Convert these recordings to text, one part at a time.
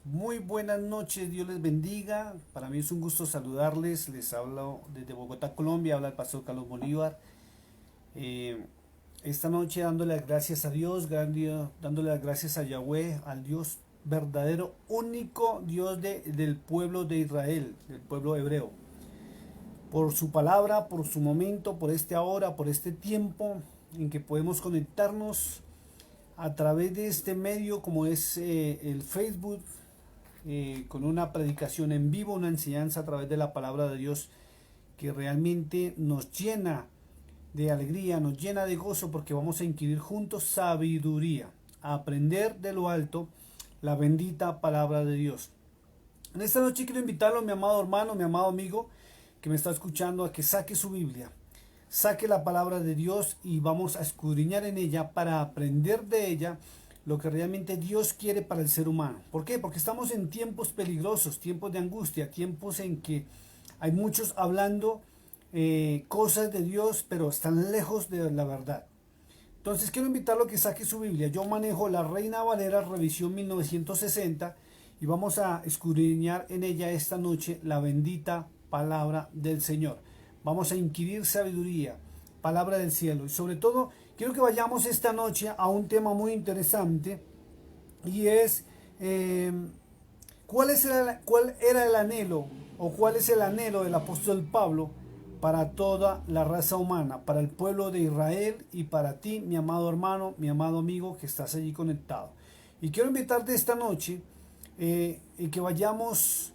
muy buenas noches, Dios les bendiga. Para mí es un gusto saludarles. Les hablo desde Bogotá, Colombia, habla el pastor Carlos Bolívar. Eh, esta noche dándole las gracias a Dios, dándole las gracias a Yahweh, al Dios verdadero, único Dios del pueblo de Israel, del pueblo hebreo. Por su palabra, por su momento, por este ahora, por este tiempo en que podemos conectarnos a través de este medio como es el Facebook, con una predicación en vivo, una enseñanza a través de la palabra de Dios que realmente nos llena de alegría, nos llena de gozo porque vamos a inquirir juntos sabiduría, a aprender de lo alto la bendita palabra de Dios. En esta noche quiero invitarlo, mi amado hermano, mi amado amigo que me está escuchando, a que saque su Biblia, saque la palabra de Dios y vamos a escudriñar en ella para aprender de ella lo que realmente Dios quiere para el ser humano. ¿Por qué? Porque estamos en tiempos peligrosos, tiempos de angustia, tiempos en que hay muchos hablando cosas de Dios, pero están lejos de la verdad. Entonces quiero invitarlo a que saque su Biblia. Yo manejo la Reina Valera revisión 1960 y vamos a escudriñar en ella esta noche la bendita palabra del Señor. Vamos a inquirir sabiduría, palabra del cielo. Y sobre todo, quiero que vayamos esta noche a un tema muy interesante y es cuál era el anhelo o cuál es el anhelo del apóstol Pablo para toda la raza humana, para el pueblo de Israel y para ti, mi amado hermano, mi amado amigo que estás allí conectado. Y quiero invitarte esta noche que vayamos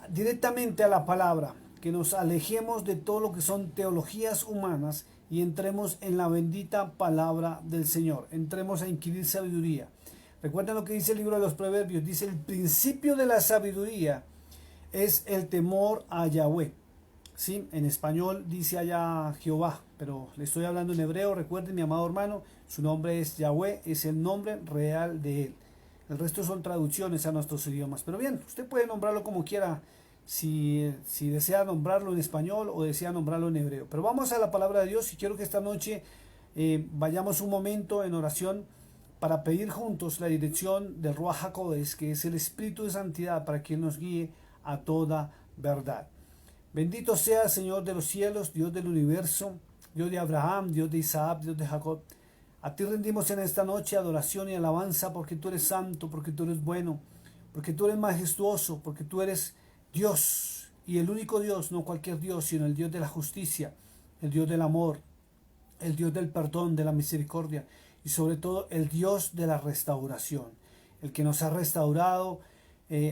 directamente a la palabra, que nos alejemos de todo lo que son teologías humanas y entremos en la bendita palabra del Señor, entremos a inquirir sabiduría. Recuerden lo que dice el libro de los Proverbios, dice: el principio de la sabiduría es el temor a Yahweh. ¿Sí? En español dice allá Jehová, pero le estoy hablando en hebreo. Recuerden, mi amado hermano, su nombre es Yahweh, es el nombre real de él. El resto son traducciones a nuestros idiomas. Pero bien, usted puede nombrarlo como quiera, si desea nombrarlo en español o desea nombrarlo en hebreo. Pero vamos a la palabra de Dios y quiero que esta noche vayamos un momento en oración para pedir juntos la dirección del Ruach HaKodesh, que es el Espíritu de Santidad, para que nos guíe a toda verdad. Bendito sea, Señor de los cielos, Dios del universo, Dios de Abraham, Dios de Isaac, Dios de Jacob. A ti rendimos en esta noche adoración y alabanza porque tú eres santo, porque tú eres bueno, porque tú eres majestuoso, porque tú eres Dios y el único Dios, no cualquier Dios, sino el Dios de la justicia, el Dios del amor, el Dios del perdón, de la misericordia y sobre todo el Dios de la restauración, el que nos ha restaurado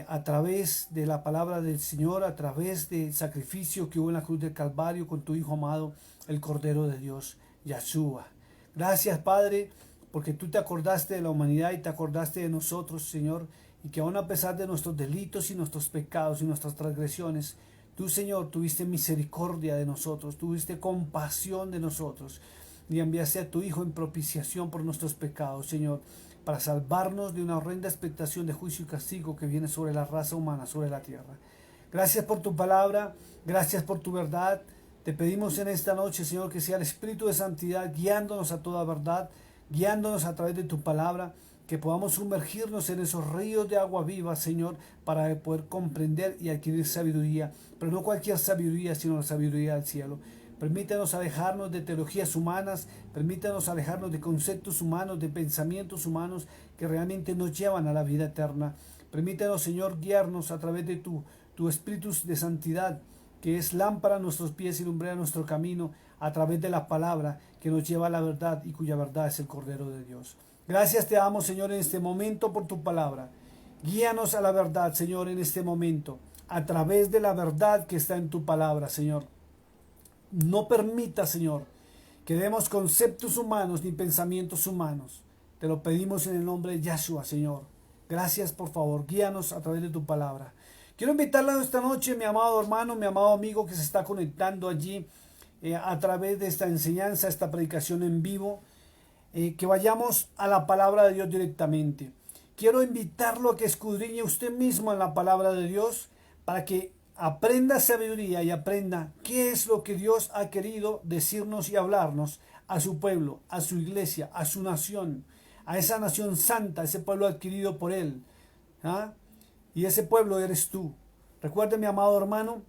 a través de la palabra del Señor, a través del sacrificio que hubo en la cruz del Calvario con tu Hijo amado, el Cordero de Dios, Yahshua. Gracias, Padre, porque tú te acordaste de la humanidad y te acordaste de nosotros, Señor, y que aún a pesar de nuestros delitos y nuestros pecados y nuestras transgresiones, tú, Señor, tuviste misericordia de nosotros, tuviste compasión de nosotros y enviaste a tu Hijo en propiciación por nuestros pecados, Señor, para salvarnos de una horrenda expectación de juicio y castigo que viene sobre la raza humana, sobre la tierra. Gracias por tu palabra, gracias por tu verdad. Te pedimos en esta noche, Señor, que sea el Espíritu de Santidad guiándonos a toda verdad, guiándonos a través de tu palabra, que podamos sumergirnos en esos ríos de agua viva, Señor, para poder comprender y adquirir sabiduría, pero no cualquier sabiduría, sino la sabiduría del cielo. Permítanos alejarnos de teologías humanas, permítanos alejarnos de conceptos humanos, de pensamientos humanos que realmente nos llevan a la vida eterna. Permítanos, Señor, guiarnos a través de tu Espíritu de Santidad, que es lámpara a nuestros pies y lumbrera nuestro camino, a través de la palabra que nos lleva a la verdad y cuya verdad es el Cordero de Dios. Gracias te damos, Señor, en este momento por tu palabra. Guíanos a la verdad, Señor, en este momento, a través de la verdad que está en tu palabra, Señor. No permita, Señor, que demos conceptos humanos ni pensamientos humanos. Te lo pedimos en el nombre de Yahshua, Señor. Gracias, por favor, guíanos a través de tu palabra. Quiero invitarle esta noche, mi amado hermano, mi amado amigo que se está conectando allí a través de esta enseñanza, esta predicación en vivo, que vayamos a la palabra de Dios directamente. Quiero invitarlo a que escudriñe usted mismo en la palabra de Dios para que aprenda sabiduría y aprenda qué es lo que Dios ha querido decirnos y hablarnos a su pueblo, a su iglesia, a su nación, a esa nación santa, a ese pueblo adquirido por Él. ¿Ah? Y ese pueblo eres tú. Recuerde, mi amado hermano,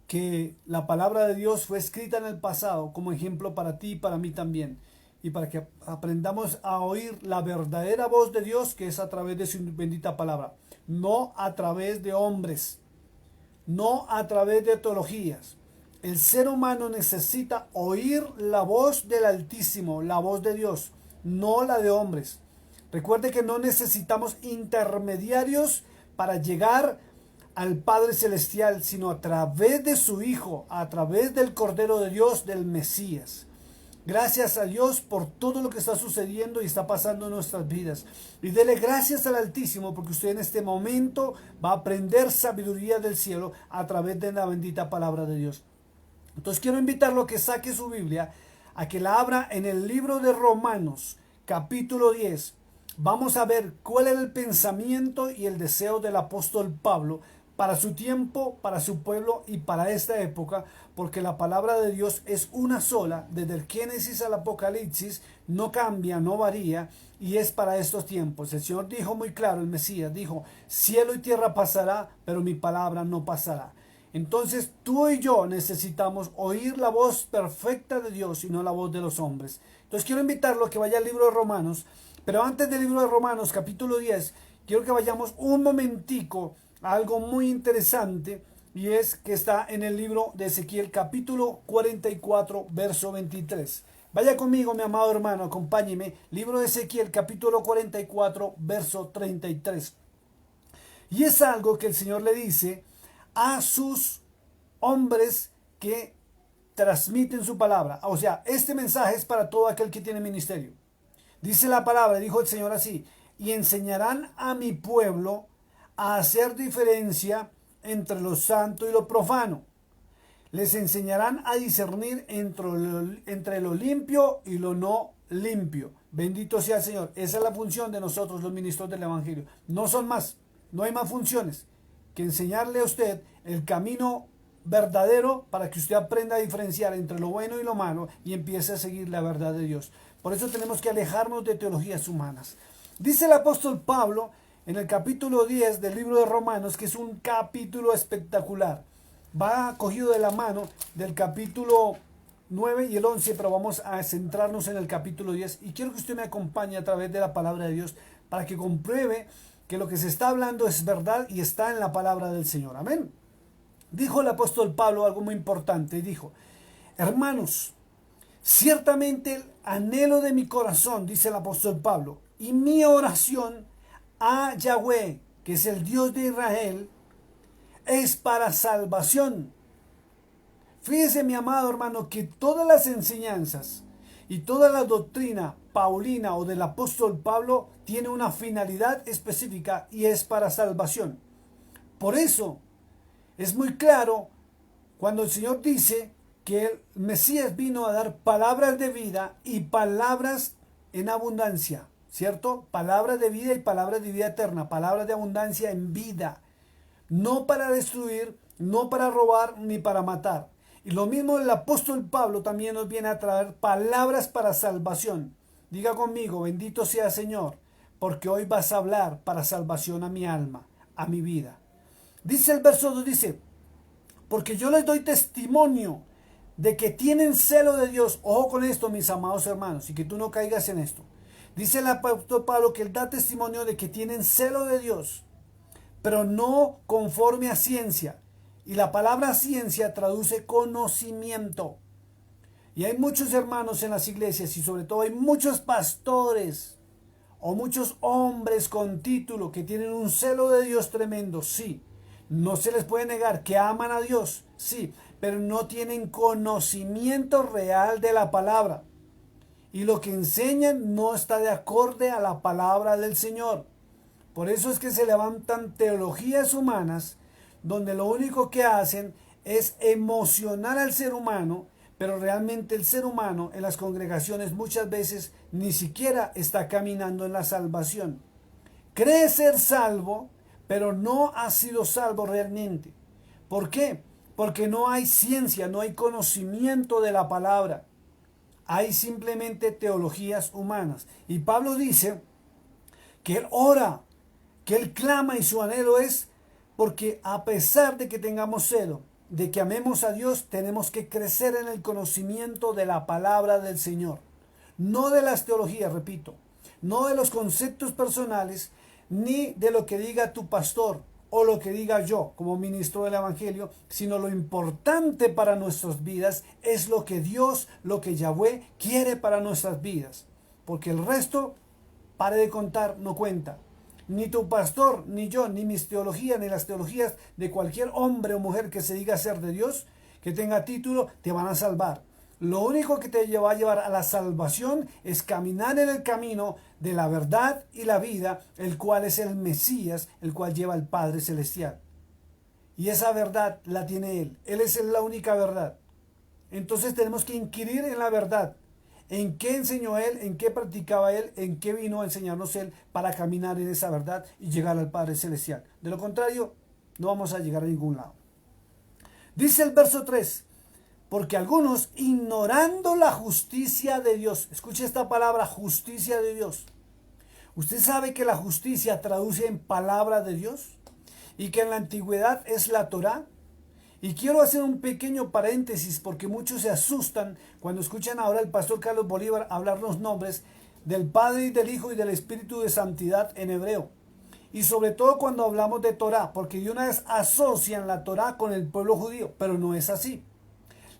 que la palabra de Dios fue escrita en el pasado como ejemplo para ti y para mí también. Y para que aprendamos a oír la verdadera voz de Dios, que es a través de su bendita palabra. No a través de hombres, no a través de teologías. El ser humano necesita oír la voz del Altísimo, la voz de Dios, no la de hombres. Recuerde que no necesitamos intermediarios para llegar al Padre Celestial, sino a través de su Hijo, a través del Cordero de Dios, del Mesías. Gracias a Dios por todo lo que está sucediendo y está pasando en nuestras vidas. Y dele gracias al Altísimo porque usted en este momento va a aprender sabiduría del cielo a través de la bendita palabra de Dios. Entonces quiero invitarlo a que saque su Biblia, a que la abra en el libro de Romanos, capítulo 10. Vamos a ver cuál era el pensamiento y el deseo del apóstol Pablo para su tiempo, para su pueblo y para esta época, porque la palabra de Dios es una sola, desde el Génesis al Apocalipsis, no cambia, no varía, y es para estos tiempos. El Señor dijo muy claro, el Mesías dijo, cielo y tierra pasará, pero mi palabra no pasará. Entonces tú y yo necesitamos oír la voz perfecta de Dios y no la voz de los hombres. Entonces quiero invitarlo a que vaya al libro de Romanos, pero antes del libro de Romanos, capítulo 10, quiero que vayamos un momentico a algo muy interesante, y es que está en el libro de Ezequiel, capítulo 44, verso 23. Vaya conmigo, mi amado hermano, acompáñeme. Libro de Ezequiel, capítulo 44, verso 33. Y es algo que el Señor le dice a sus hombres que transmiten su palabra. O sea, este mensaje es para todo aquel que tiene ministerio. Dice la palabra, dijo el Señor así, y enseñarán a mi pueblo a hacer diferencia entre lo santo y lo profano. Les enseñarán a discernir entre lo limpio y lo no limpio. Bendito sea el Señor. Esa es la función de nosotros, los ministros del Evangelio. No son más, no hay más funciones que enseñarle a usted el camino verdadero para que usted aprenda a diferenciar entre lo bueno y lo malo y empiece a seguir la verdad de Dios. Por eso tenemos que alejarnos de teologías humanas. Dice el apóstol Pablo en el capítulo 10 del libro de Romanos, que es un capítulo espectacular. Va cogido de la mano del capítulo 9 y el 11, pero vamos a centrarnos en el capítulo 10. Y quiero que usted me acompañe a través de la palabra de Dios para que compruebe que lo que se está hablando es verdad y está en la palabra del Señor. Amén. Dijo el apóstol Pablo algo muy importante. Dijo, hermanos, ciertamente el anhelo de mi corazón, dice el apóstol Pablo, y mi oración a Yahweh, que es el Dios de Israel, es para salvación. Fíjese, mi amado hermano, que todas las enseñanzas y toda la doctrina paulina o del apóstol Pablo tiene una finalidad específica y es para salvación. Por eso es muy claro cuando el Señor dice que el Mesías vino a dar palabras de vida y palabras en abundancia, ¿cierto? Palabras de vida y palabras de vida eterna, palabras de abundancia en vida. No para destruir, no para robar, ni para matar. Y lo mismo el apóstol Pablo también nos viene a traer palabras para salvación. Diga conmigo, bendito sea Señor, porque hoy vas a hablar para salvación a mi alma, a mi vida. Dice el verso 2, dice, porque yo les doy testimonio de que tienen celo de Dios. Ojo con esto, mis amados hermanos, y que tú no caigas en esto. Dice el apóstol Pablo que él da testimonio de que tienen celo de Dios, pero no conforme a ciencia. Y la palabra ciencia traduce conocimiento. Y hay muchos hermanos en las iglesias y sobre todo hay muchos pastores o muchos hombres con título que tienen un celo de Dios tremendo, sí. No se les puede negar que aman a Dios, sí, pero no tienen conocimiento real de la palabra. Y lo que enseñan no está de acorde a la palabra del Señor. Por eso es que se levantan teologías humanas donde lo único que hacen es emocionar al ser humano, pero realmente el ser humano en las congregaciones muchas veces ni siquiera está caminando en la salvación. Cree ser salvo, pero no ha sido salvo realmente. ¿Por qué? Porque no hay ciencia, no hay conocimiento de la palabra. hay simplemente teologías humanas. Y Pablo dice que él ora, que él clama y su anhelo es porque a pesar de que tengamos celo, de que amemos a Dios, tenemos que crecer en el conocimiento de la palabra del Señor. No de las teologías, repito, no de los conceptos personales, ni de lo que diga tu pastor o lo que diga yo como ministro del Evangelio, sino lo importante para nuestras vidas es lo que Dios, lo que Yahweh quiere para nuestras vidas. Porque el resto, pare de contar, no cuenta. Ni tu pastor, ni yo, ni mis teologías, ni las teologías de cualquier hombre o mujer que se diga ser de Dios, que tenga título, te van a salvar. Lo único que te va a llevar a la salvación es caminar en el camino de la verdad y la vida, el cual es el Mesías, el cual lleva al Padre Celestial. Y esa verdad la tiene Él. Él es la única verdad. Entonces tenemos que inquirir en la verdad. ¿En qué enseñó Él? ¿En qué practicaba Él? ¿En qué vino a enseñarnos Él para caminar en esa verdad y llegar al Padre Celestial? De lo contrario, no vamos a llegar a ningún lado. Dice el verso 3. Porque algunos, ignorando la justicia de Dios, escuche esta palabra, justicia de Dios. ¿Usted sabe que la justicia traduce en palabra de Dios? Y que en la antigüedad es la Torá. Y quiero hacer un pequeño paréntesis porque muchos se asustan cuando escuchan ahora al pastor Carlos Bolívar hablar los nombres del Padre y del Hijo y del Espíritu de Santidad en hebreo. Y sobre todo cuando hablamos de Torá, porque de una vez asocian la Torá con el pueblo judío, pero no es así.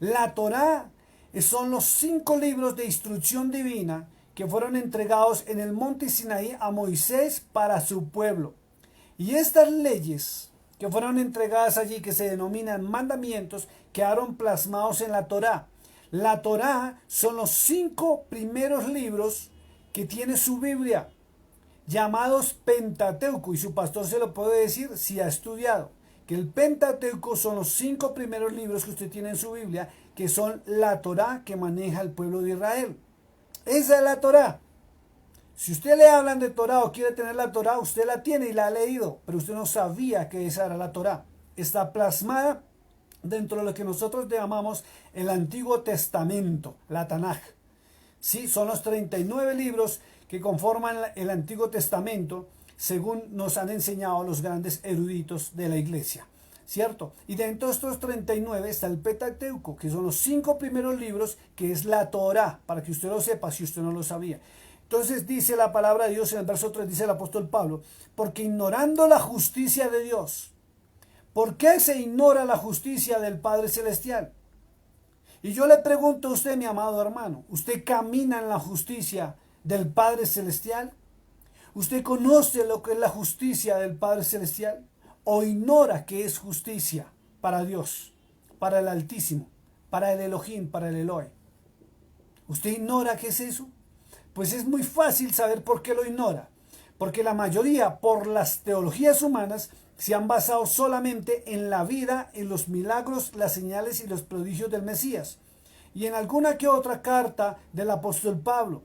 La Torá son los 5 libros de instrucción divina que fueron entregados en el monte Sinaí a Moisés para su pueblo. Y estas leyes que fueron entregadas allí, que se denominan mandamientos, quedaron plasmados en la Torá. La Torá son los 5 primeros libros que tiene su Biblia, llamados Pentateuco, y su pastor se lo puede decir si ha estudiado. Que el Pentateuco son los 5 primeros libros que usted tiene en su Biblia, que son la Torá que maneja el pueblo de Israel. Esa es la Torá. Si usted le hablan de Torá o quiere tener la Torá, usted la tiene y la ha leído, pero usted no sabía que esa era la Torá. Está plasmada dentro de lo que nosotros llamamos el Antiguo Testamento, la Tanaj. Sí, son los 39 libros que conforman el Antiguo Testamento, según nos han enseñado los grandes eruditos de la iglesia, ¿cierto? Y dentro de estos 39 está el Pentateuco, que son los 5 primeros libros, que es la Torá, para que usted lo sepa si usted no lo sabía. Entonces dice la palabra de Dios en el verso 3, dice el apóstol Pablo, porque ignorando la justicia de Dios. ¿Por qué se ignora la justicia del Padre Celestial? Y yo le pregunto a usted, mi amado hermano, ¿usted camina en la justicia del Padre Celestial? ¿Usted conoce lo que es la justicia del Padre Celestial? ¿O ignora que es justicia para Dios, para el Altísimo, para el Elohim, para el Elohe? ¿Usted ignora qué es eso? Pues es muy fácil saber por qué lo ignora. Porque la mayoría, por las teologías humanas, se han basado solamente en la vida, en los milagros, las señales y los prodigios del Mesías. Y en alguna que otra carta del apóstol Pablo.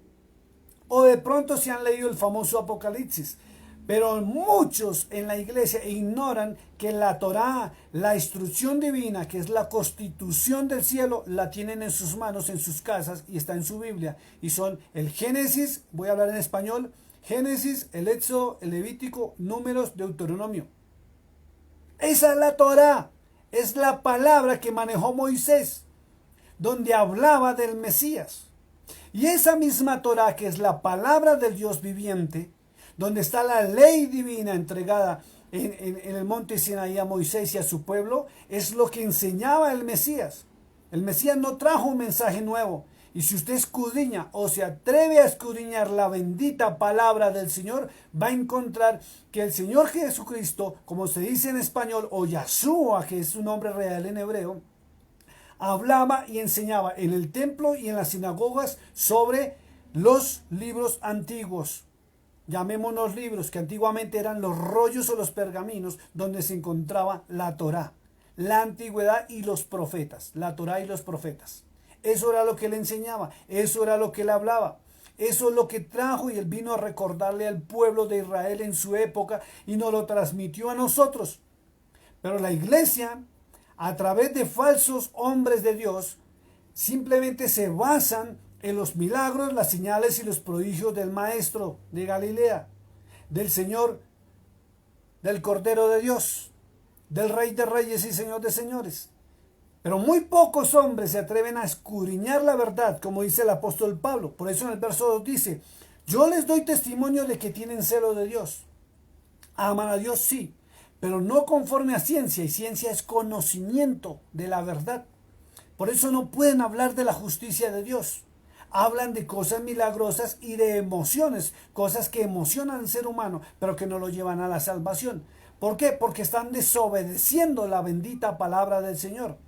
O de pronto se han leído el famoso Apocalipsis. Pero muchos en la iglesia ignoran que la Torá, la instrucción divina, que es la constitución del cielo, la tienen en sus manos, en sus casas y está en su Biblia. Y son el Génesis, voy a hablar en español, Génesis, el Éxodo, el Levítico, Números, Deuteronomio. Esa es la Torá, es la palabra que manejó Moisés, donde hablaba del Mesías. Y esa misma Torá, que es la palabra del Dios viviente, donde está la ley divina entregada en el monte Sinaí a Moisés y a su pueblo, es lo que enseñaba el Mesías. El Mesías no trajo un mensaje nuevo. Y si usted escudriña o se atreve a escudriñar la bendita palabra del Señor, va a encontrar que el Señor Jesucristo, como se dice en español, o Yahshua, que es su nombre real en hebreo, hablaba y enseñaba en el templo y en las sinagogas sobre los libros antiguos. Llamémonos libros, que antiguamente eran los rollos o los pergaminos donde se encontraba la Torá, la antigüedad y los profetas, la Torá y los profetas. Eso era lo que él enseñaba, eso era lo que él hablaba, eso es lo que trajo y él vino a recordarle al pueblo de Israel en su época y nos lo transmitió a nosotros. Pero la iglesia, a través de falsos hombres de Dios, simplemente se basan en los milagros, las señales y los prodigios del Maestro de Galilea, del Señor, del Cordero de Dios, del Rey de Reyes y Señor de Señores. Pero muy pocos hombres se atreven a escudriñar la verdad, como dice el apóstol Pablo. Por eso en el verso 2 dice, yo les doy testimonio de que tienen celo de Dios. Aman a Dios, sí, pero no conforme a ciencia, y ciencia es conocimiento de la verdad. Por eso no pueden hablar de la justicia de Dios. Hablan de cosas milagrosas y de emociones, cosas que emocionan al ser humano, pero que no lo llevan a la salvación. ¿Por qué? Porque están desobedeciendo la bendita palabra del Señor,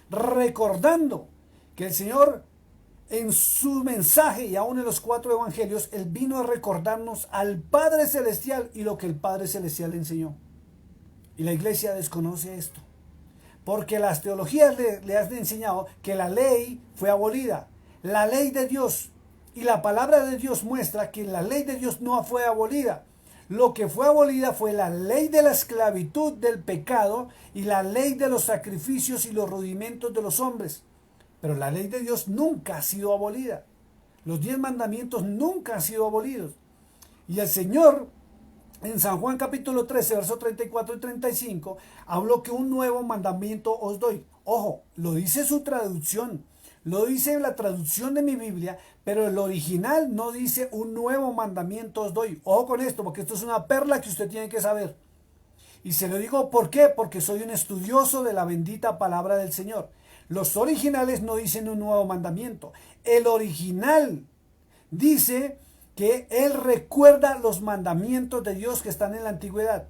recordando que el Señor en su mensaje y aún en los 4 evangelios, Él vino a recordarnos al Padre Celestial y lo que el Padre Celestial le enseñó. Y la iglesia desconoce esto, porque las teologías le han enseñado que la ley fue abolida. La ley de Dios y la palabra de Dios muestra que la ley de Dios no fue abolida. Lo que fue abolida fue la ley de la esclavitud del pecado y la ley de los sacrificios y los rudimentos de los hombres. Pero la ley de Dios nunca ha sido abolida. Los 10 mandamientos nunca han sido abolidos. Y el Señor, en San Juan capítulo 13, versos 34 y 35, habló que un nuevo mandamiento os doy. Ojo, lo dice su traducción. Lo dice la traducción de mi Biblia, pero el original no dice un nuevo mandamiento os doy. Ojo con esto, porque esto es una perla que usted tiene que saber. Y se lo digo ¿por qué? Porque soy un estudioso de la bendita palabra del Señor. Los originales no dicen un nuevo mandamiento. El original dice que Él recuerda los mandamientos de Dios que están en la antigüedad.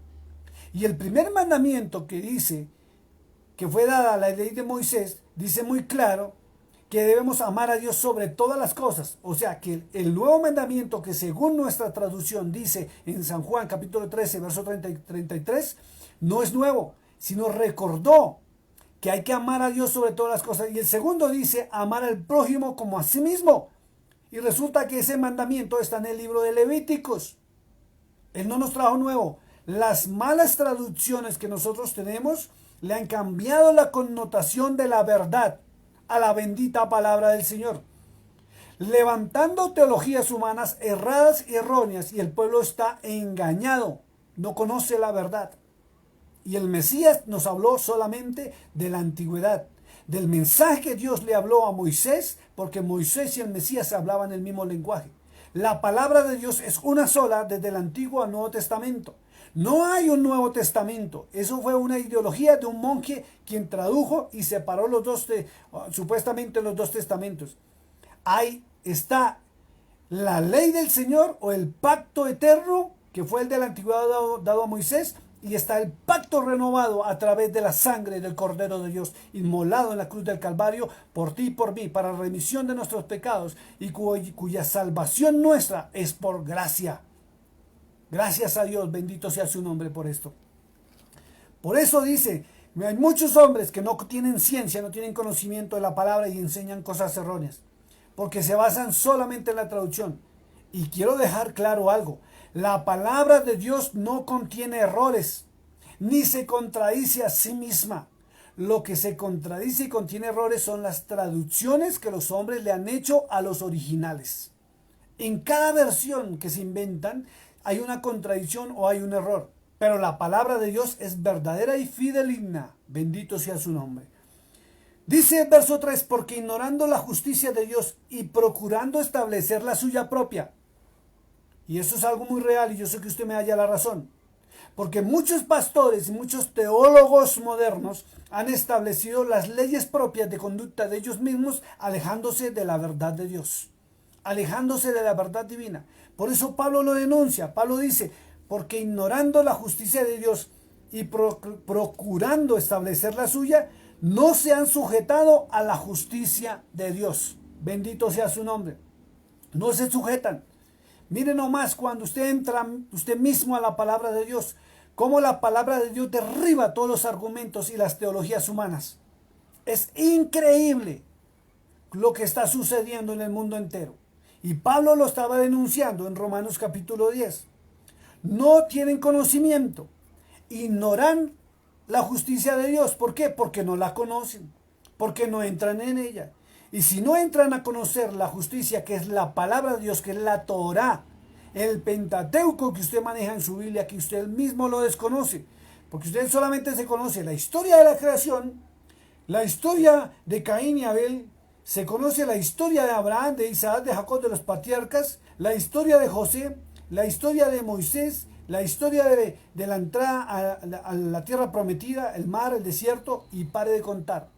Y el primer mandamiento que dice que fue dada a la ley de Moisés, dice muy claro que debemos amar a Dios sobre todas las cosas. O sea que el nuevo mandamiento que según nuestra traducción dice en San Juan capítulo 13, verso 30 y 33, no es nuevo, sino recordó que hay que amar a Dios sobre todas las cosas. Y el segundo dice amar al prójimo como a sí mismo. Y resulta que ese mandamiento está en el libro de Levíticos. Él no nos trajo nuevo. Las malas traducciones que nosotros tenemos le han cambiado la connotación de la verdad a la bendita palabra del Señor, levantando teologías humanas erradas y erróneas, y el pueblo está engañado, no conoce la verdad. Y el Mesías nos habló solamente de la antigüedad, del mensaje que Dios le habló a Moisés, porque Moisés y el Mesías hablaban el mismo lenguaje. La palabra de Dios es una sola desde el Antiguo al Nuevo Testamento. No hay un Nuevo Testamento. Eso fue una ideología de un monje quien tradujo y separó supuestamente los 2 testamentos. Ahí está la ley del Señor o el pacto eterno, que fue el de la antigüedad dado a Moisés, y está el pacto renovado a través de la sangre del Cordero de Dios, inmolado en la cruz del Calvario por ti y por mí, para remisión de nuestros pecados, y cuya salvación nuestra es por gracia. Gracias a Dios, bendito sea su nombre por esto. Por eso dice, hay muchos hombres que no tienen ciencia, no tienen conocimiento de la palabra y enseñan cosas erróneas, porque se basan solamente en la traducción. Y quiero dejar claro algo, la palabra de Dios no contiene errores, ni se contradice a sí misma. Lo que se contradice y contiene errores son las traducciones que los hombres le han hecho a los originales. En cada versión que se inventan hay una contradicción o hay un error, pero la palabra de Dios es verdadera y fideligna. Bendito sea su nombre. Dice el verso 3, porque ignorando la justicia de Dios y procurando establecer la suya propia. Y eso es algo muy real y yo sé que usted me halla la razón. Porque muchos pastores y muchos teólogos modernos han establecido las leyes propias de conducta de ellos mismos, alejándose de la verdad de Dios, alejándose de la verdad divina. Por eso Pablo lo denuncia. Pablo dice, porque ignorando la justicia de Dios y procurando establecer la suya, no se han sujetado a la justicia de Dios. Bendito sea su nombre. No se sujetan. Mire nomás cuando usted entra usted mismo a la palabra de Dios, cómo la palabra de Dios derriba todos los argumentos y las teologías humanas. Es increíble lo que está sucediendo en el mundo entero. Y Pablo lo estaba denunciando en Romanos capítulo 10. No tienen conocimiento, ignoran la justicia de Dios. ¿Por qué? Porque no la conocen, porque no entran en ella. Y si no entran a conocer la justicia, que es la palabra de Dios, que es la Torá, el Pentateuco que usted maneja en su Biblia, que usted mismo lo desconoce, porque usted solamente se conoce la historia de la creación, la historia de Caín y Abel, se conoce la historia de Abraham, de Isaac, de Jacob, de los patriarcas, la historia de José, la historia de Moisés, la historia de la entrada a la tierra prometida, el mar, el desierto, y pare de contar.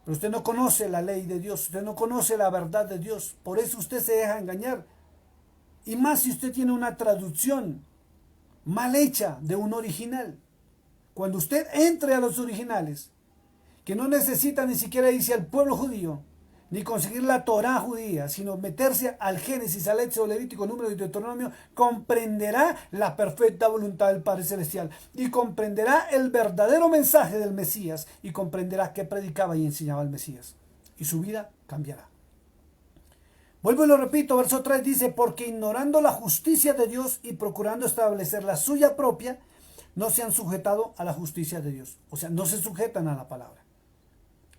Pero usted no conoce la ley de Dios, usted no conoce la verdad de Dios, por eso usted se deja engañar. Y más si usted tiene una traducción mal hecha de un original. Cuando usted entre a los originales, que no necesita ni siquiera irse al pueblo judío, ni conseguir la Torá judía, sino meterse al Génesis, al Éxodo, Levítico, Número y Deuteronomio, comprenderá la perfecta voluntad del Padre Celestial y comprenderá el verdadero mensaje del Mesías y comprenderá qué predicaba y enseñaba el Mesías. Y su vida cambiará. Vuelvo y lo repito, verso 3 dice, porque ignorando la justicia de Dios y procurando establecer la suya propia, no se han sujetado a la justicia de Dios. O sea, no se sujetan a la palabra.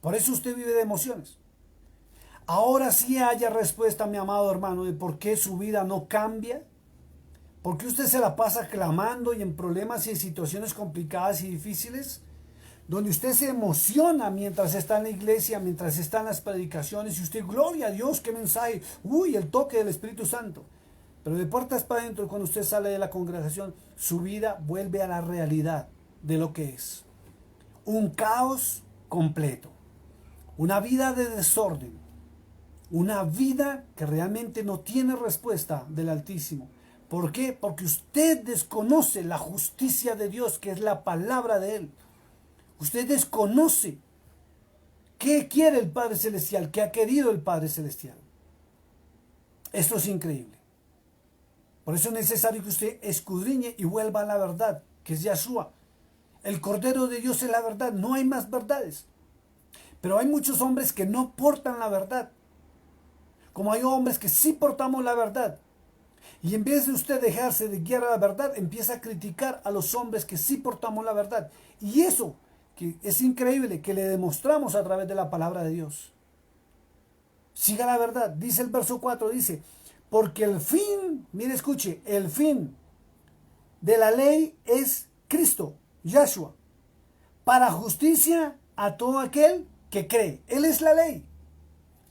Por eso usted vive de emociones. Ahora sí haya respuesta, mi amado hermano, de por qué su vida no cambia. ¿Por qué usted se la pasa clamando y en problemas y en situaciones complicadas y difíciles? Donde usted se emociona mientras está en la iglesia, mientras está en las predicaciones, y usted, gloria a Dios, qué mensaje, uy, el toque del Espíritu Santo. Pero de puertas para adentro, cuando usted sale de la congregación, su vida vuelve a la realidad de lo que es. Un caos completo. Una vida de desorden. Una vida que realmente no tiene respuesta del Altísimo. ¿Por qué? Porque usted desconoce la justicia de Dios, que es la palabra de Él. Usted desconoce qué quiere el Padre Celestial, qué ha querido el Padre Celestial. Esto es increíble. Por eso es necesario que usted escudriñe y vuelva a la verdad, que es Yahshua. El Cordero de Dios es la verdad, no hay más verdades. Pero hay muchos hombres que no portan la verdad. Como hay hombres que sí portamos la verdad. Y en vez de usted dejarse de guiar a la verdad, empieza a criticar a los hombres que sí portamos la verdad. Y eso que es increíble, que le demostramos a través de la palabra de Dios. Siga la verdad. Dice el verso 4, dice, porque el fin, mire, escuche, el fin de la ley es Cristo, Yahshua, para justicia a todo aquel que cree. Él es la ley.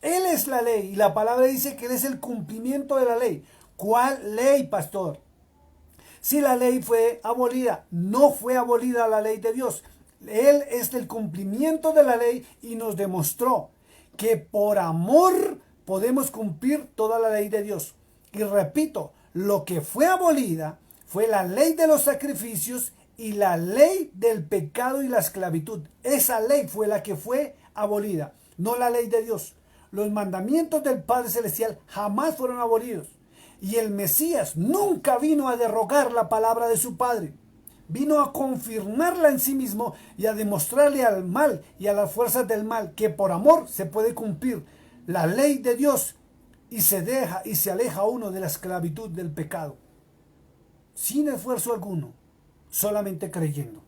Él es la ley. Y la palabra dice que Él es el cumplimiento de la ley. ¿Cuál ley, pastor? Si la ley fue abolida, no fue abolida la ley de Dios. Él es el cumplimiento de la ley y nos demostró que por amor podemos cumplir toda la ley de Dios. Y repito, lo que fue abolida fue la ley de los sacrificios y la ley del pecado y la esclavitud. Esa ley fue la que fue abolida, no la ley de Dios. Los mandamientos del Padre Celestial jamás fueron abolidos. Y el Mesías nunca vino a derrogar la palabra de su Padre. Vino a confirmarla en sí mismo y a demostrarle al mal y a las fuerzas del mal que por amor se puede cumplir la ley de Dios y se deja y se aleja uno de la esclavitud del pecado. Sin esfuerzo alguno, solamente creyendo.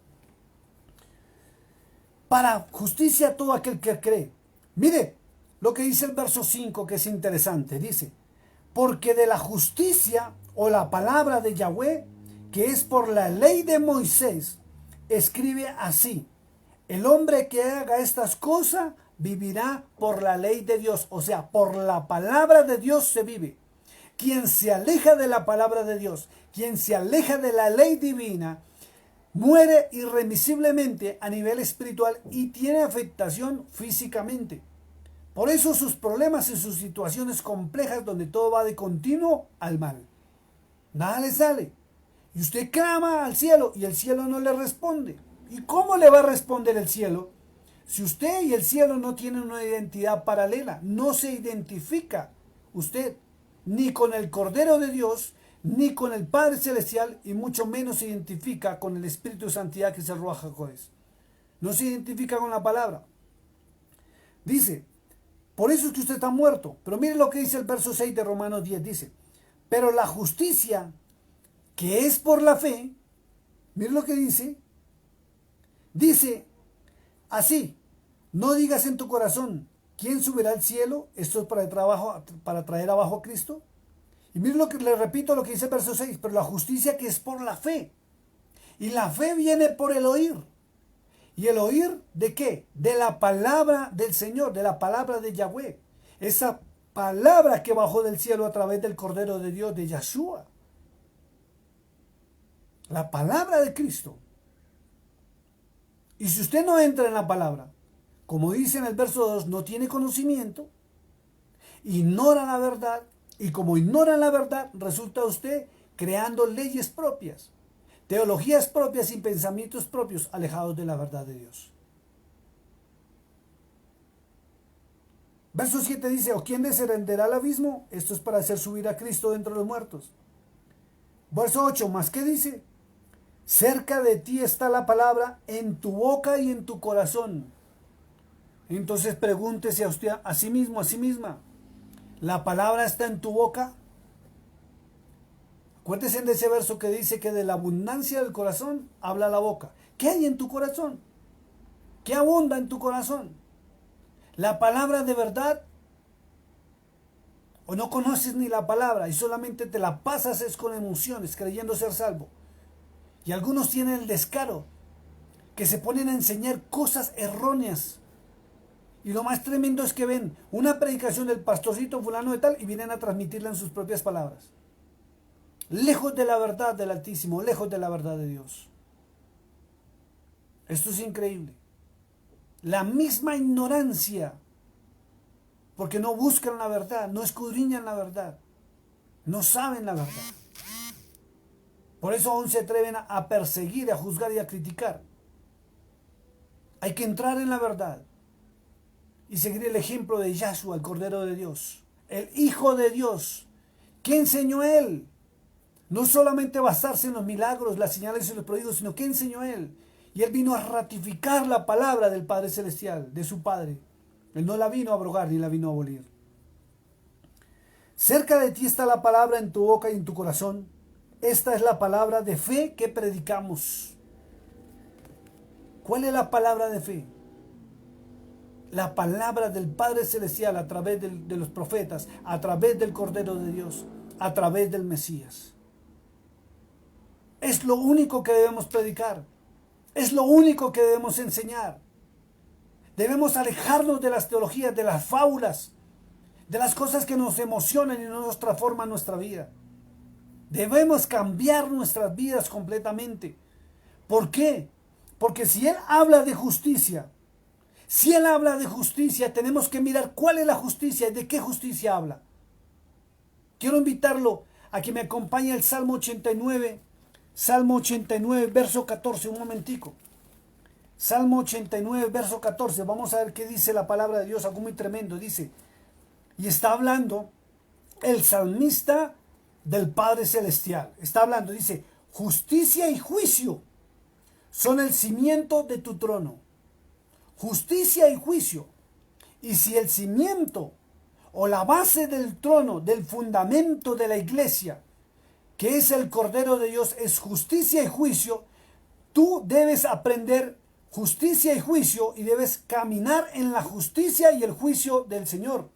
Para justicia a todo aquel que cree. Mire lo que dice el verso 5, que es interesante. Dice, porque de la justicia o la palabra de Yahweh, que es por la ley de Moisés, escribe así, el hombre que haga estas cosas vivirá por la ley de Dios, o sea, por la palabra de Dios se vive. Quien se aleja de la palabra de Dios, quien se aleja de la ley divina, muere irremisiblemente a nivel espiritual y tiene afectación físicamente. Por eso sus problemas y sus situaciones complejas donde todo va de continuo al mal. Nada le sale. Y usted clama al cielo y el cielo no le responde. ¿Y cómo le va a responder el cielo? Si usted y el cielo no tienen una identidad paralela, no se identifica usted ni con el Cordero de Dios, ni con el Padre Celestial, y mucho menos se identifica con el Espíritu de Santidad que es el Ruach HaKodesh. No se identifica con la palabra. Dice, por eso es que usted está muerto. Pero mire lo que dice el verso 6 de Romanos 10, dice, pero la justicia que es por la fe, mire lo que dice así, no digas en tu corazón, ¿Quién subirá al cielo? Esto es para traer abajo a Cristo. Y miren lo que le repito lo que dice el verso 6, pero la justicia que es por la fe. Y la fe viene por el oír. ¿Y el oír de qué? De la palabra del Señor, de la palabra de Yahweh. Esa palabra que bajó del cielo a través del Cordero de Dios, de Yahshua. La palabra de Cristo. Y si usted no entra en la palabra, como dice en el verso 2, no tiene conocimiento, ignora la verdad, y como ignora la verdad, resulta usted creando leyes propias, teologías propias y pensamientos propios alejados de la verdad de Dios. Verso 7 dice, ¿o quién descenderá al abismo? Esto es para hacer subir a Cristo de entre los muertos. Verso 8, ¿más qué dice? Cerca de ti está la palabra, en tu boca y en tu corazón. Entonces pregúntese a usted, a sí mismo, a sí misma, ¿la palabra está en tu boca? Acuérdese de ese verso que dice que de la abundancia del corazón habla la boca. ¿Qué hay en tu corazón? ¿Qué abunda en tu corazón? ¿La palabra de verdad? ¿O no conoces ni la palabra y solamente te la pasas es con emociones, creyendo ser salvo? Y algunos tienen el descaro que se ponen a enseñar cosas erróneas. Y lo más tremendo es que ven una predicación del pastorcito fulano de tal y vienen a transmitirla en sus propias palabras. Lejos de la verdad del Altísimo, lejos de la verdad de Dios. Esto es increíble. La misma ignorancia, porque no buscan la verdad, no escudriñan la verdad, no saben la verdad. Por eso aún se atreven a perseguir, a juzgar y a criticar. Hay que entrar en la verdad y seguir el ejemplo de Yahshua, el Cordero de Dios, el Hijo de Dios. ¿Qué enseñó Él? No solamente basarse en los milagros, las señales y los prodigios, sino ¿qué enseñó Él? Y Él vino a ratificar la palabra del Padre Celestial, de su Padre. Él no la vino a abrogar ni la vino a abolir. Cerca de ti está la palabra en tu boca y en tu corazón. Esta es la palabra de fe que predicamos. ¿Cuál es la palabra de fe? La palabra del Padre Celestial a través de los profetas, a través del Cordero de Dios, a través del Mesías. Es lo único que debemos predicar. Es lo único que debemos enseñar. Debemos alejarnos de las teologías, de las fábulas, de las cosas que nos emocionan y no nos transforman nuestra vida. Debemos cambiar nuestras vidas completamente. ¿Por qué? Porque si Él habla de justicia, tenemos que mirar cuál es la justicia y de qué justicia habla. Quiero invitarlo a que me acompañe el Salmo 89, verso 14, un momentico. Salmo 89, verso 14, vamos a ver qué dice la palabra de Dios, algo muy tremendo. Dice, y está hablando el salmista del Padre Celestial. Está hablando, dice, justicia y juicio son el cimiento de tu trono. Justicia y juicio. Y si el cimiento o la base del trono, del fundamento de la iglesia, que es el Cordero de Dios, es justicia y juicio, tú debes aprender justicia y juicio y debes caminar en la justicia y el juicio del Señor,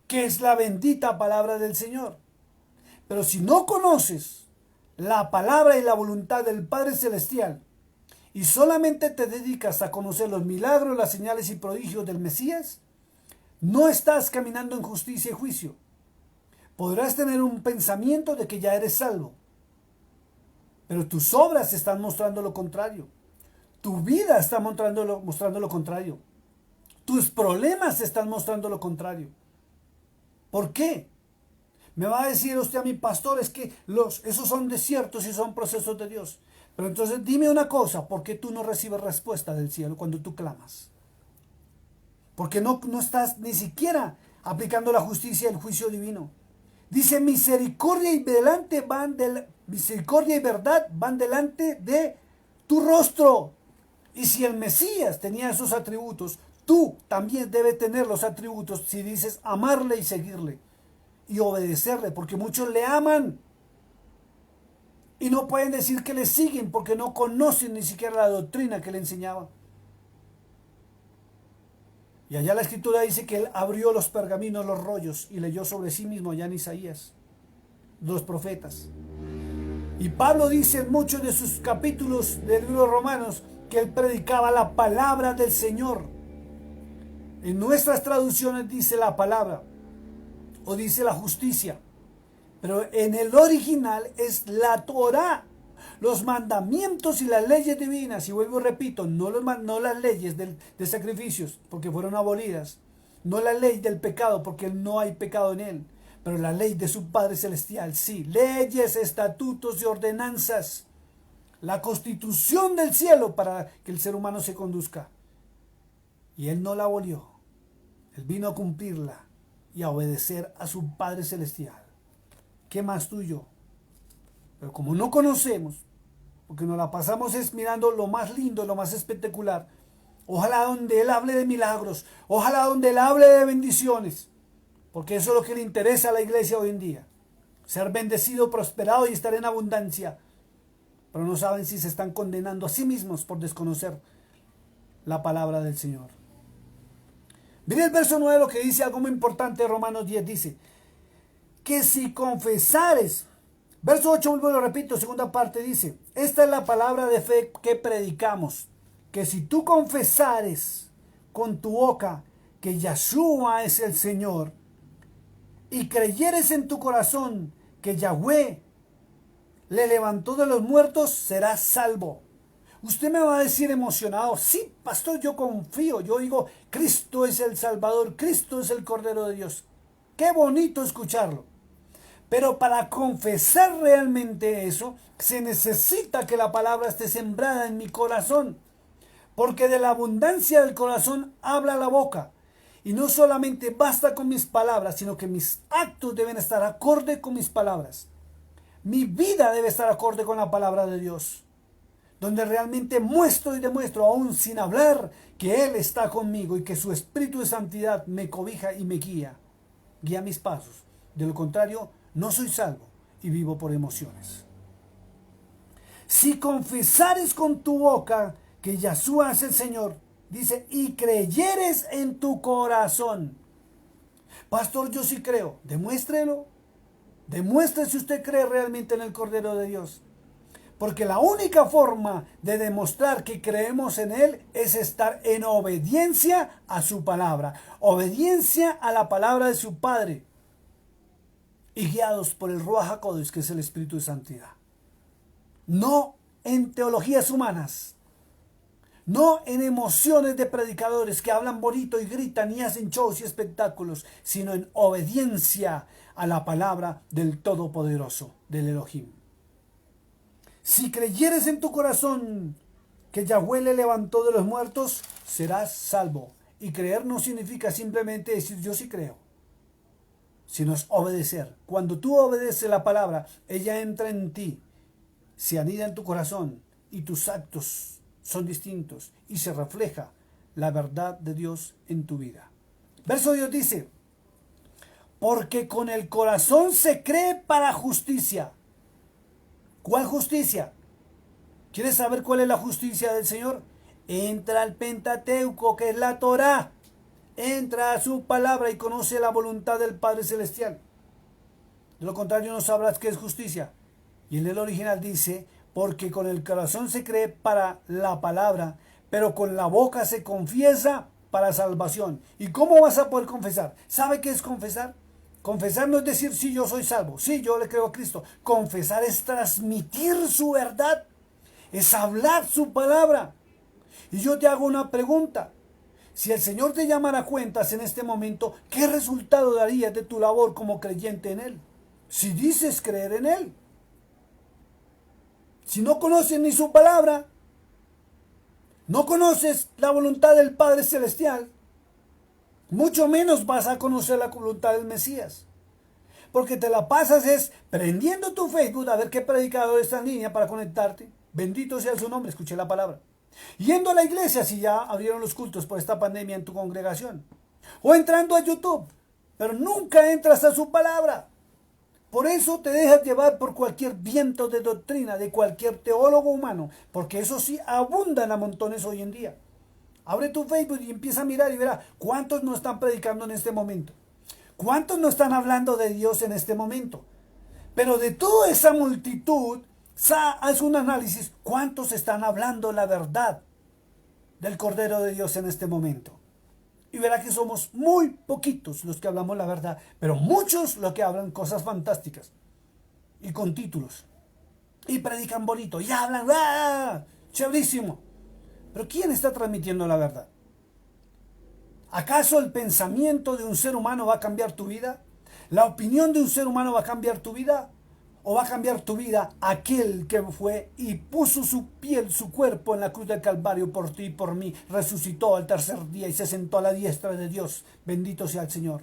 que es la bendita palabra del Señor. Pero si no conoces la palabra y la voluntad del Padre Celestial y solamente te dedicas a conocer los milagros, las señales y prodigios del Mesías, no estás caminando en justicia y juicio. Podrás tener un pensamiento de que ya eres salvo, pero tus obras están mostrando lo contrario. Tu vida está mostrando lo contrario. Tus problemas están mostrando lo contrario. ¿Por qué? Me va a decir usted a mi pastor, es que esos son desiertos y son procesos de Dios. Pero entonces dime una cosa, ¿por qué tú no recibes respuesta del cielo cuando tú clamas? Porque no estás ni siquiera aplicando la justicia y el juicio divino. Dice, misericordia y verdad van delante de tu rostro. Y si el Mesías tenía esos atributos, tú también debes tener los atributos si dices amarle y seguirle y obedecerle, porque muchos le aman y no pueden decir que le siguen porque no conocen ni siquiera la doctrina que le enseñaba. Y allá la escritura dice que él abrió los pergaminos, los rollos, y leyó sobre sí mismo allá en Isaías, los profetas. Y Pablo dice en muchos de sus capítulos del libro de Romanos que él predicaba la palabra del Señor. En nuestras traducciones dice la palabra o dice la justicia, pero en el original es la Torá, los mandamientos y las leyes divinas. Y vuelvo y repito, no las leyes de sacrificios, porque fueron abolidas, no la ley del pecado, porque no hay pecado en él, pero la ley de su Padre Celestial, sí, leyes, estatutos y ordenanzas, la constitución del cielo para que el ser humano se conduzca. Y él no la abolió, él vino a cumplirla y a obedecer a su Padre Celestial. ¿Qué más tú y yo? Pero como no conocemos, porque nos la pasamos es mirando lo más lindo, lo más espectacular, ojalá donde Él hable de milagros, ojalá donde Él hable de bendiciones, porque eso es lo que le interesa a la iglesia hoy en día, ser bendecido, prosperado y estar en abundancia, pero no saben si se están condenando a sí mismos por desconocer la palabra del Señor. Mire el verso 9, lo que dice algo muy importante. Romanos 10 dice que si confesares, verso 8, vuelvo y lo repito, segunda parte dice, esta es la palabra de fe que predicamos, que si tú confesares con tu boca que Yahshua es el Señor y creyeres en tu corazón que Yahweh le levantó de los muertos, serás salvo. Usted me va a decir emocionado, sí, pastor, yo confío, yo digo, Cristo es el Salvador, Cristo es el Cordero de Dios. Qué bonito escucharlo. Pero para confesar realmente eso, se necesita que la palabra esté sembrada en mi corazón. Porque de la abundancia del corazón habla la boca. Y no solamente basta con mis palabras, sino que mis actos deben estar acorde con mis palabras. Mi vida debe estar acorde con la palabra de Dios. Donde realmente muestro y demuestro, aún sin hablar, que Él está conmigo y que su Espíritu de Santidad me cobija y me guía. Guía mis pasos. De lo contrario, no soy salvo y vivo por emociones. Si confesares con tu boca que Yahshua es el Señor, dice, y creyeres en tu corazón. Pastor, yo sí creo. Demuéstrelo. Demuestre si usted cree realmente en el Cordero de Dios. Porque la única forma de demostrar que creemos en Él es estar en obediencia a su palabra. Obediencia a la palabra de su Padre. Y guiados por el Ruach HaKodesh, que es el Espíritu de Santidad. No en teologías humanas. No en emociones de predicadores que hablan bonito y gritan y hacen shows y espectáculos, sino en obediencia a la palabra del Todopoderoso, del Elohim. Si creyeres en tu corazón que Yahweh le levantó de los muertos, serás salvo. Y creer no significa simplemente decir yo sí creo, sino es obedecer. Cuando tú obedeces la palabra, ella entra en ti, se anida en tu corazón y tus actos son distintos y se refleja la verdad de Dios en tu vida. Verso Dios dice, porque con el corazón se cree para justicia. ¿Cuál justicia? ¿Quieres saber cuál es la justicia del Señor? Entra al Pentateuco, que es la Torá. Entra a su palabra y conoce la voluntad del Padre Celestial. De lo contrario no sabrás qué es justicia. Y en el original dice, porque con el corazón se cree para la palabra, pero con la boca se confiesa para salvación. ¿Y cómo vas a poder confesar? ¿Sabe qué es confesar? Confesar no es decir, sí, yo soy salvo, sí, yo le creo a Cristo. Confesar es transmitir su verdad, es hablar su palabra. Y yo te hago una pregunta. Si el Señor te llamara a cuentas en este momento, ¿qué resultado darías de tu labor como creyente en Él? Si dices creer en Él. Si no conoces ni su palabra, no conoces la voluntad del Padre Celestial, mucho menos vas a conocer la voluntad del Mesías. Porque te la pasas es prendiendo tu Facebook a ver qué predicador está en línea para conectarte. Bendito sea su nombre, escuché la palabra. Yendo a la iglesia si ya abrieron los cultos por esta pandemia en tu congregación. O entrando a YouTube. Pero nunca entras a su palabra. Por eso te dejas llevar por cualquier viento de doctrina de cualquier teólogo humano. Porque eso sí abundan a montones hoy en día. Abre tu Facebook y empieza a mirar y verá cuántos no están predicando en este momento. ¿Cuántos no están hablando de Dios en este momento? Pero de toda esa multitud, haz un análisis. ¿Cuántos están hablando la verdad del Cordero de Dios en este momento? Y verá que somos muy poquitos los que hablamos la verdad, pero muchos los que hablan cosas fantásticas y con títulos. Y predican bonito, y hablan, ¡ah! Chéverísimo. Pero ¿quién está transmitiendo la verdad? ¿Acaso el pensamiento de un ser humano va a cambiar tu vida? ¿La opinión de un ser humano va a cambiar tu vida? ¿O va a cambiar tu vida aquel que fue y puso su piel, su cuerpo en la cruz del Calvario por ti y por mí, resucitó al tercer día y se sentó a la diestra de Dios? Bendito sea el Señor.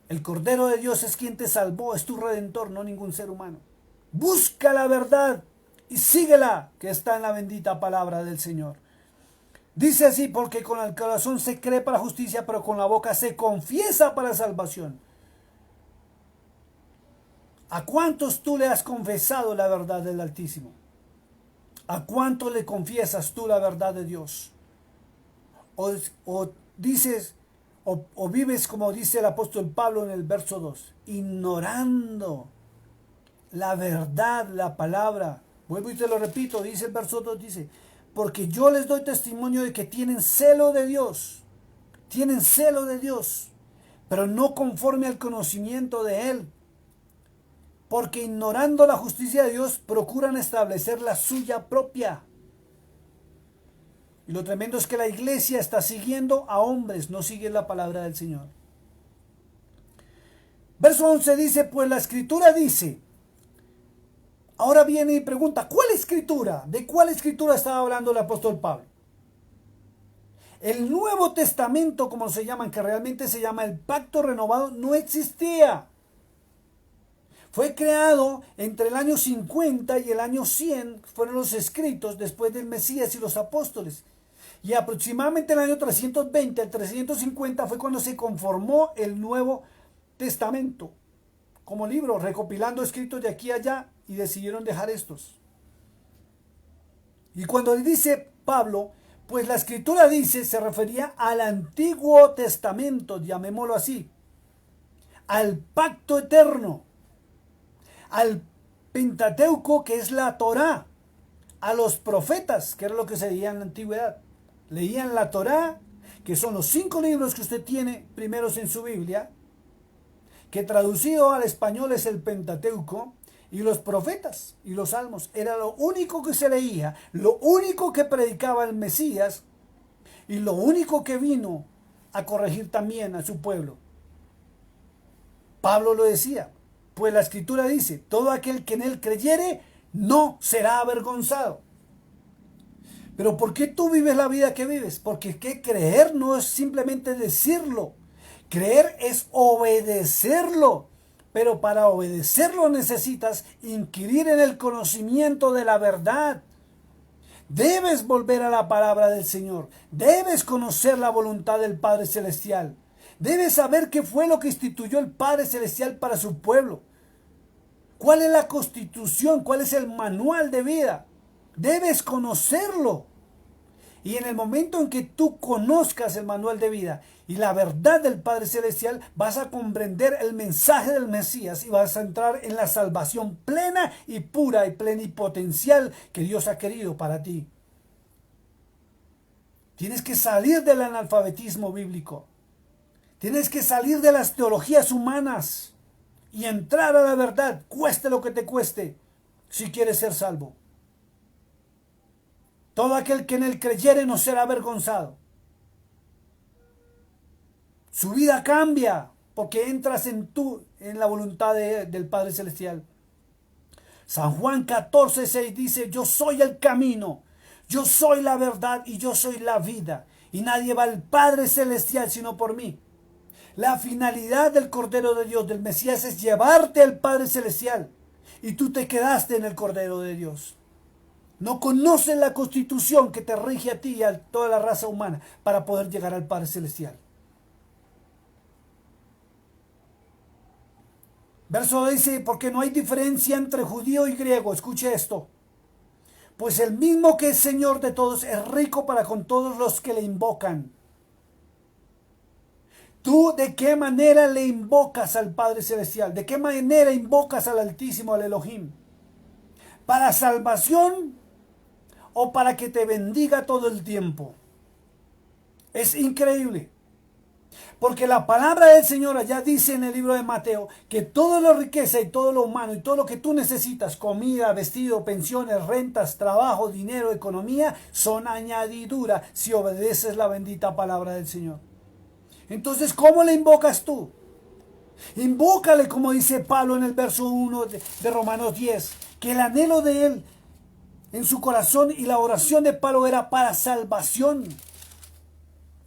El Cordero de Dios es quien te salvó, es tu Redentor, no ningún ser humano. Busca la verdad y síguela, que está en la bendita palabra del Señor. Dice así, porque con el corazón se cree para justicia, pero con la boca se confiesa para salvación. ¿A cuántos tú le has confesado la verdad del Altísimo? ¿A cuántos le confiesas tú la verdad de Dios? O dices, o vives como dice el apóstol Pablo en el verso 2, ignorando la verdad, la palabra. Vuelvo y te lo repito, dice el verso 2, dice, porque yo les doy testimonio de que tienen celo de Dios, pero no conforme al conocimiento de Él, porque ignorando la justicia de Dios procuran establecer la suya propia. Y lo tremendo es que la iglesia está siguiendo a hombres, no sigue la palabra del Señor. Verso 11 dice, pues la escritura dice. Ahora viene y pregunta, ¿cuál escritura? ¿De cuál escritura estaba hablando el apóstol Pablo? El Nuevo Testamento, como se llaman, que realmente se llama el Pacto Renovado, no existía. Fue creado entre el año 50 y el año 100, fueron los escritos después del Mesías y los apóstoles. Y aproximadamente el año 320 al 350 fue cuando se conformó el Nuevo Testamento como libro, recopilando escritos de aquí a allá, y decidieron dejar estos. Y cuando dice Pablo, pues la escritura dice, se refería al Antiguo Testamento, llamémoslo así, al pacto eterno, al Pentateuco, que es la Torá, a los profetas, que era lo que se leía en la antigüedad. Leían la Torá, que son los 5 libros que usted tiene primeros en su Biblia, que traducido al español es el Pentateuco, y los profetas y los salmos. Era lo único que se leía, lo único que predicaba el Mesías, y lo único que vino a corregir también a su pueblo. Pablo lo decía, pues la escritura dice, todo aquel que en él creyere no será avergonzado. Pero ¿por qué tú vives la vida que vives? Porque que creer no es simplemente decirlo, creer es obedecerlo. Pero para obedecerlo necesitas inquirir en el conocimiento de la verdad. Debes volver a la palabra del Señor. Debes conocer la voluntad del Padre Celestial. Debes saber qué fue lo que instituyó el Padre Celestial para su pueblo. ¿Cuál es la constitución? ¿Cuál es el manual de vida? Debes conocerlo. Y en el momento en que tú conozcas el manual de vida y la verdad del Padre Celestial, vas a comprender el mensaje del Mesías y vas a entrar en la salvación plena y pura y plenipotencial que Dios ha querido para ti. Tienes que salir del analfabetismo bíblico. Tienes que salir de las teologías humanas y entrar a la verdad, cueste lo que te cueste, si quieres ser salvo. Todo aquel que en él creyere no será avergonzado. Su vida cambia porque entras en la voluntad del Padre Celestial. San Juan 14:6 dice, yo soy el camino, yo soy la verdad y yo soy la vida. Y nadie va al Padre Celestial sino por mí. La finalidad del Cordero de Dios, del Mesías, es llevarte al Padre Celestial. Y tú te quedaste en el Cordero de Dios. No conoces la constitución que te rige a ti y a toda la raza humana para poder llegar al Padre Celestial. Verso dice, porque no hay diferencia entre judío y griego. Escuche esto. Pues el mismo que es Señor de todos es rico para con todos los que le invocan. ¿Tú de qué manera le invocas al Padre Celestial? ¿De qué manera invocas al Altísimo, al Elohim? ¿Para salvación o para que te bendiga todo el tiempo? Es increíble. Porque la palabra del Señor allá dice en el libro de Mateo que toda la riqueza y todo lo humano y todo lo que tú necesitas, comida, vestido, pensiones, rentas, trabajo, dinero, economía, son añadidura si obedeces la bendita palabra del Señor. Entonces, ¿cómo le invocas tú? Invócale, como dice Pablo en el verso 1 de Romanos 10, que el anhelo de él en su corazón y la oración de Pablo era para salvación.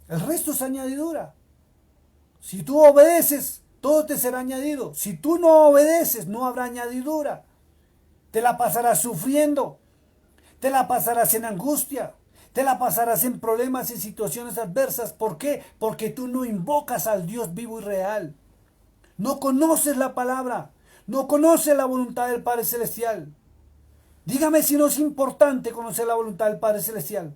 El resto es añadidura. Si tú obedeces, todo te será añadido. Si tú no obedeces, no habrá añadidura. Te la pasarás sufriendo, te la pasarás en angustia, te la pasarás en problemas y situaciones adversas. ¿Por qué? Porque tú no invocas al Dios vivo y real. No conoces la palabra, no conoces la voluntad del Padre Celestial. Dígame si no es importante conocer la voluntad del Padre Celestial.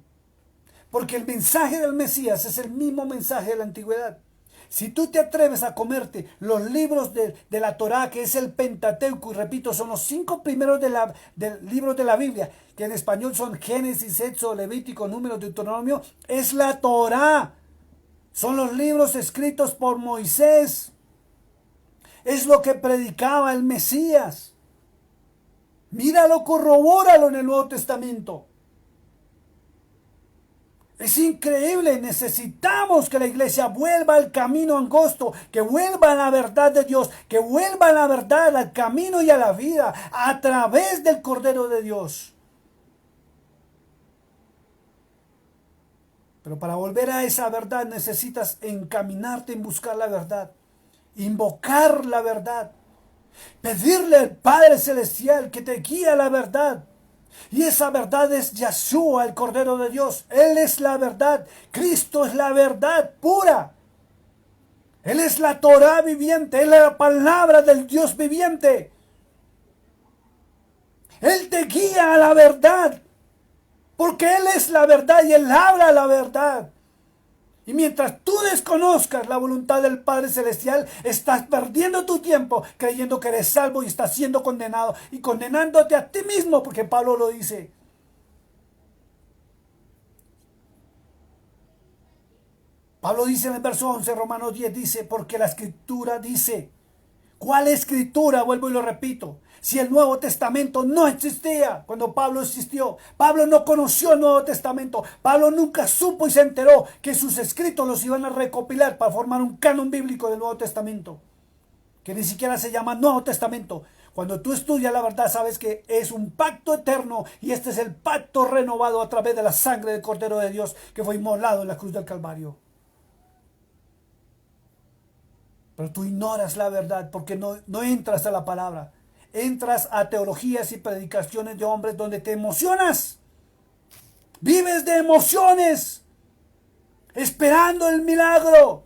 Porque el mensaje del Mesías es el mismo mensaje de la antigüedad. Si tú te atreves a comerte los libros de la Torá, que es el Pentateuco, y repito, son los 5 primeros del libros de la Biblia, que en español son Génesis, Éxodo, Levítico, Números, Deuteronomio, es la Torá. Son los libros escritos por Moisés. Es lo que predicaba el Mesías. Míralo, corrobóralo en el Nuevo Testamento. Es increíble, necesitamos que la iglesia vuelva al camino angosto, que vuelva a la verdad de Dios, que vuelva a la verdad, al camino y a la vida, a través del Cordero de Dios. Pero para volver a esa verdad necesitas encaminarte en buscar la verdad, invocar la verdad, pedirle al Padre Celestial que te guíe a la verdad. Y esa verdad es Yeshua, el Cordero de Dios. Él es la verdad. Cristo es la verdad pura. Él es la Torá viviente. Él es la palabra del Dios viviente. Él te guía a la verdad. Porque Él es la verdad y Él habla la verdad. Y mientras tú desconozcas la voluntad del Padre Celestial, estás perdiendo tu tiempo creyendo que eres salvo y estás siendo condenado y condenándote a ti mismo, porque Pablo lo dice. Pablo dice en el verso 11, Romanos 10, dice, porque la Escritura dice. ¿Cuál escritura? Vuelvo y lo repito. Si el Nuevo Testamento no existía cuando Pablo existió, Pablo no conoció el Nuevo Testamento, Pablo nunca supo y se enteró que sus escritos los iban a recopilar para formar un canon bíblico del Nuevo Testamento, que ni siquiera se llama Nuevo Testamento. Cuando tú estudias la verdad sabes que es un pacto eterno y este es el pacto renovado a través de la sangre del Cordero de Dios que fue inmolado en la cruz del Calvario. Pero tú ignoras la verdad porque no entras a la palabra. Entras a teologías y predicaciones de hombres donde te emocionas. Vives de emociones. Esperando el milagro.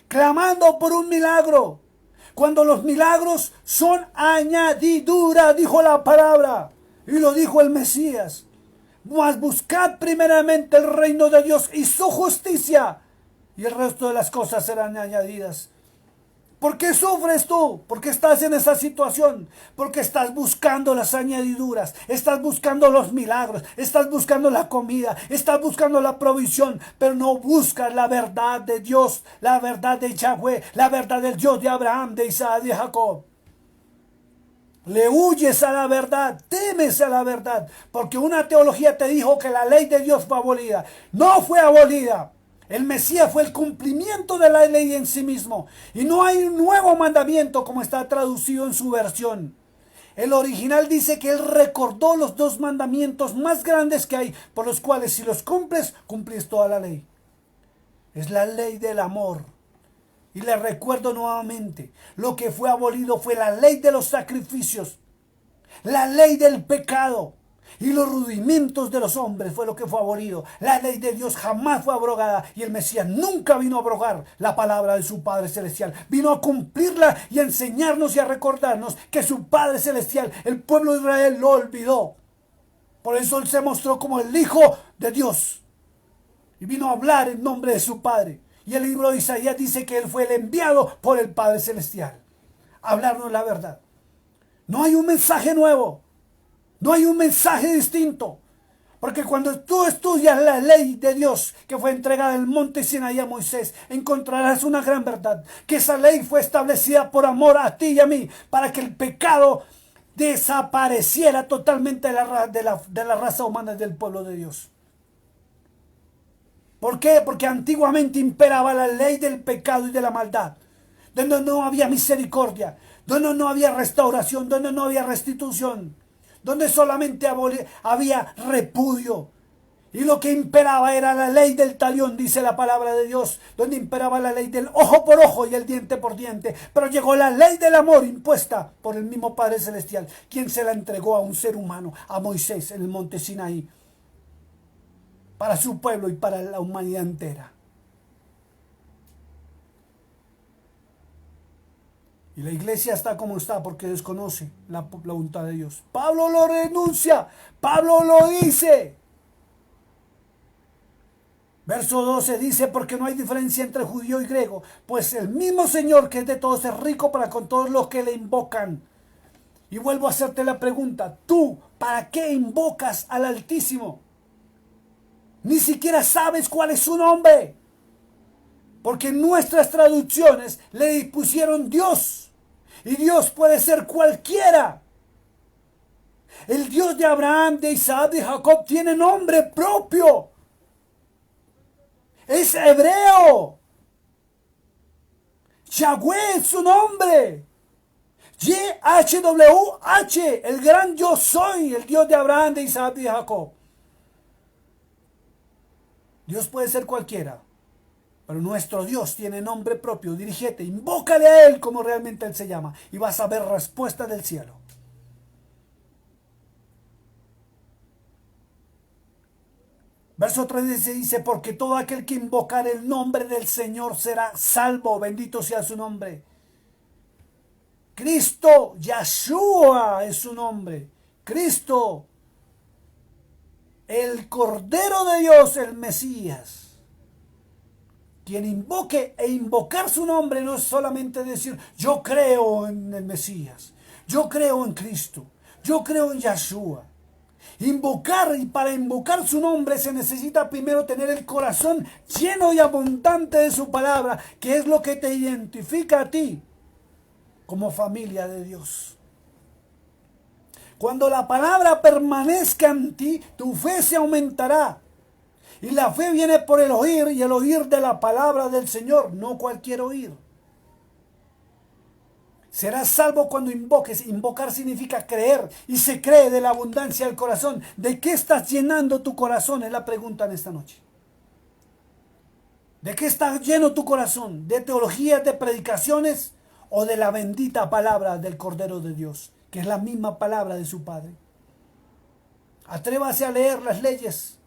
Clamando por un milagro. Cuando los milagros son añadidura, dijo la palabra. Y lo dijo el Mesías. Mas buscad primeramente el reino de Dios y su justicia. Y el resto de las cosas serán añadidas. ¿Por qué sufres tú? ¿Por qué estás en esa situación? Porque estás buscando las añadiduras, estás buscando los milagros, estás buscando la comida, estás buscando la provisión, pero no buscas la verdad de Dios, la verdad de Yahweh, la verdad del Dios de Abraham, de Isaac, de Jacob. Le huyes a la verdad, temes a la verdad, porque una teología te dijo que la ley de Dios fue abolida. No fue abolida. El Mesías fue el cumplimiento de la ley en sí mismo. Y no hay un nuevo mandamiento como está traducido en su versión. El original dice que Él recordó los 2 mandamientos más grandes que hay, por los cuales si los cumples, cumplís toda la ley. Es la ley del amor. Y les recuerdo nuevamente, lo que fue abolido fue la ley de los sacrificios, la ley del pecado. Y los rudimentos de los hombres fue lo que fue abolido. La ley de Dios jamás fue abrogada. Y el Mesías nunca vino a abrogar la palabra de su Padre Celestial. Vino a cumplirla y a enseñarnos y a recordarnos que su Padre Celestial, el pueblo de Israel, lo olvidó. Por eso Él se mostró como el Hijo de Dios. Y vino a hablar en nombre de su Padre. Y el libro de Isaías dice que Él fue el enviado por el Padre Celestial. A hablarnos la verdad. No hay un mensaje nuevo. No hay un mensaje distinto. Porque cuando tú estudias la ley de Dios que fue entregada en el monte Sinaí a Moisés, encontrarás una gran verdad. Que esa ley fue establecida por amor a ti y a mí. Para que el pecado desapareciera totalmente de la raza humana del pueblo de Dios. ¿Por qué? Porque antiguamente imperaba la ley del pecado y de la maldad. Donde no había misericordia. Donde no había restauración. Donde no había restitución. Donde solamente había repudio. Y lo que imperaba era la ley del talión, dice la palabra de Dios. Donde imperaba la ley del ojo por ojo y el diente por diente. Pero llegó la ley del amor impuesta por el mismo Padre Celestial. Quien se la entregó a un ser humano, a Moisés, en el monte Sinaí. Para su pueblo y para la humanidad entera. Y la iglesia está como está porque desconoce la voluntad de Dios. Pablo lo renuncia. Pablo lo dice. Verso 12 dice, porque no hay diferencia entre judío y griego, pues el mismo Señor que es de todos es rico para con todos los que le invocan. Y vuelvo a hacerte la pregunta, ¿tú para qué invocas al Altísimo? Ni siquiera sabes cuál es su nombre. Porque en nuestras traducciones le dispusieron Dios. Y Dios puede ser cualquiera. El Dios de Abraham, de Isaac, de Jacob tiene nombre propio. Es hebreo. Yahweh es su nombre. YHWH, el gran yo soy, el Dios de Abraham, de Isaac y de Jacob. Dios puede ser cualquiera. Pero nuestro Dios tiene nombre propio. Dirígete, invócale a Él como realmente Él se llama. Y vas a ver respuesta del cielo. Verso 13 dice, porque todo aquel que invocar el nombre del Señor será salvo. Bendito sea su nombre. Cristo, Yahshua es su nombre. Cristo, el Cordero de Dios, el Mesías. Quien invoque e invocar su nombre no es solamente decir, yo creo en el Mesías, yo creo en Cristo, yo creo en Yahshua. Invocar, y para invocar su nombre se necesita primero tener el corazón lleno y abundante de su palabra, que es lo que te identifica a ti como familia de Dios. Cuando la palabra permanezca en ti, tu fe se aumentará. Y la fe viene por el oír, y el oír de la palabra del Señor, no cualquier oír. Serás salvo cuando invoques. Invocar significa creer, y se cree de la abundancia del corazón. ¿De qué estás llenando tu corazón? Es la pregunta en esta noche. ¿De qué está lleno tu corazón? ¿De teologías, de predicaciones o de la bendita palabra del Cordero de Dios, que es la misma palabra de su Padre? Atrévase a leer las leyes.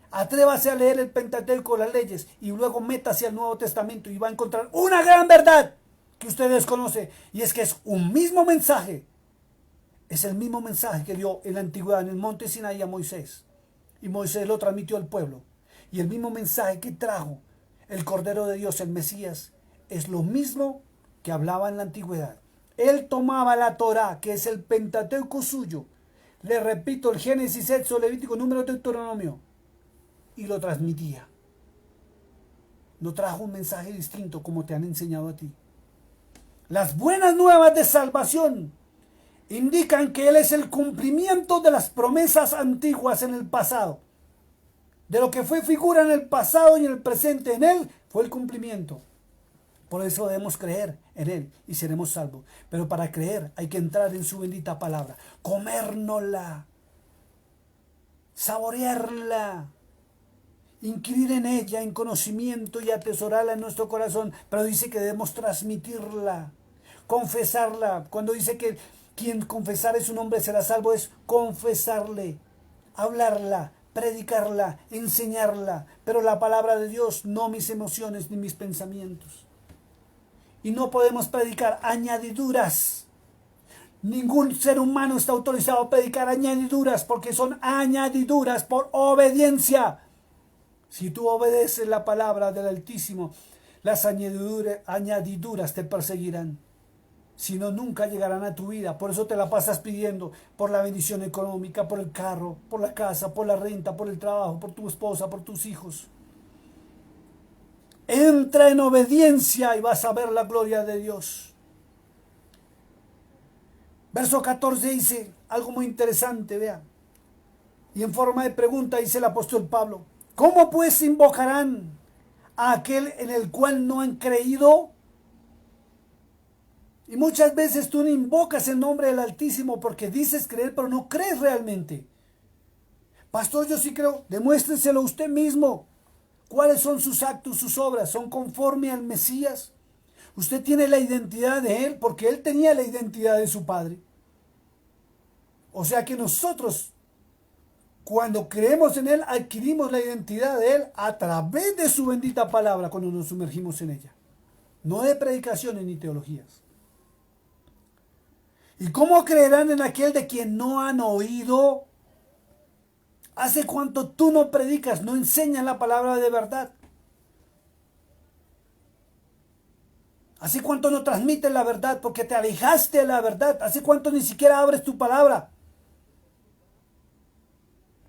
Atrévase a leer el Pentateuco, las leyes, y luego métase al Nuevo Testamento y va a encontrar una gran verdad que usted desconoce, y es que es un mismo mensaje. Es el mismo mensaje que dio en la antigüedad en el monte Sinaí a Moisés, y Moisés lo transmitió al pueblo, y el mismo mensaje que trajo el Cordero de Dios, el Mesías, es lo mismo que hablaba en la antigüedad. Él tomaba la Torá, que es el Pentateuco suyo, le repito, el Génesis, Éxodo, Levítico, Número, Deuteronomio, y lo transmitía. No trajo un mensaje distinto como te han enseñado a ti. Las buenas nuevas de salvación indican que Él es el cumplimiento de las promesas antiguas en el pasado. De lo que fue figura en el pasado y en el presente, en Él fue el cumplimiento. Por eso debemos creer en Él y seremos salvos. Pero para creer hay que entrar en su bendita palabra, comérnosla, saborearla, inquirir en ella, en conocimiento, y atesorarla en nuestro corazón. Pero dice que debemos transmitirla, confesarla. Cuando dice que quien confesare su nombre será salvo, es confesarle, hablarla, predicarla, enseñarla. Pero la palabra de Dios, no mis emociones ni mis pensamientos. Y no podemos predicar añadiduras. Ningún ser humano está autorizado a predicar añadiduras porque son añadiduras por obediencia. Si tú obedeces la palabra del Altísimo, las añadiduras te perseguirán. Si no, nunca llegarán a tu vida. Por eso te la pasas pidiendo por la bendición económica, por el carro, por la casa, por la renta, por el trabajo, por tu esposa, por tus hijos. Entra en obediencia y vas a ver la gloria de Dios. Verso 14 dice algo muy interesante, vean. Y en forma de pregunta dice el apóstol Pablo: ¿cómo pues invocarán a aquel en el cual no han creído? Y muchas veces tú no invocas el nombre del Altísimo porque dices creer, pero no crees realmente. Pastor, yo sí creo. Demuéstreselo usted mismo. ¿Cuáles son sus actos, sus obras? ¿Son conforme al Mesías? Usted tiene la identidad de Él porque Él tenía la identidad de su Padre. O sea que nosotros, cuando creemos en Él, adquirimos la identidad de Él a través de su bendita palabra cuando nos sumergimos en ella. No de predicaciones ni teologías. ¿Y cómo creerán en aquel de quien no han oído? ¿Hace cuánto tú no predicas, no enseñas la palabra de verdad? ¿Hace cuánto no transmites la verdad porque te alejaste de la verdad? ¿Hace cuánto ni siquiera abres tu palabra?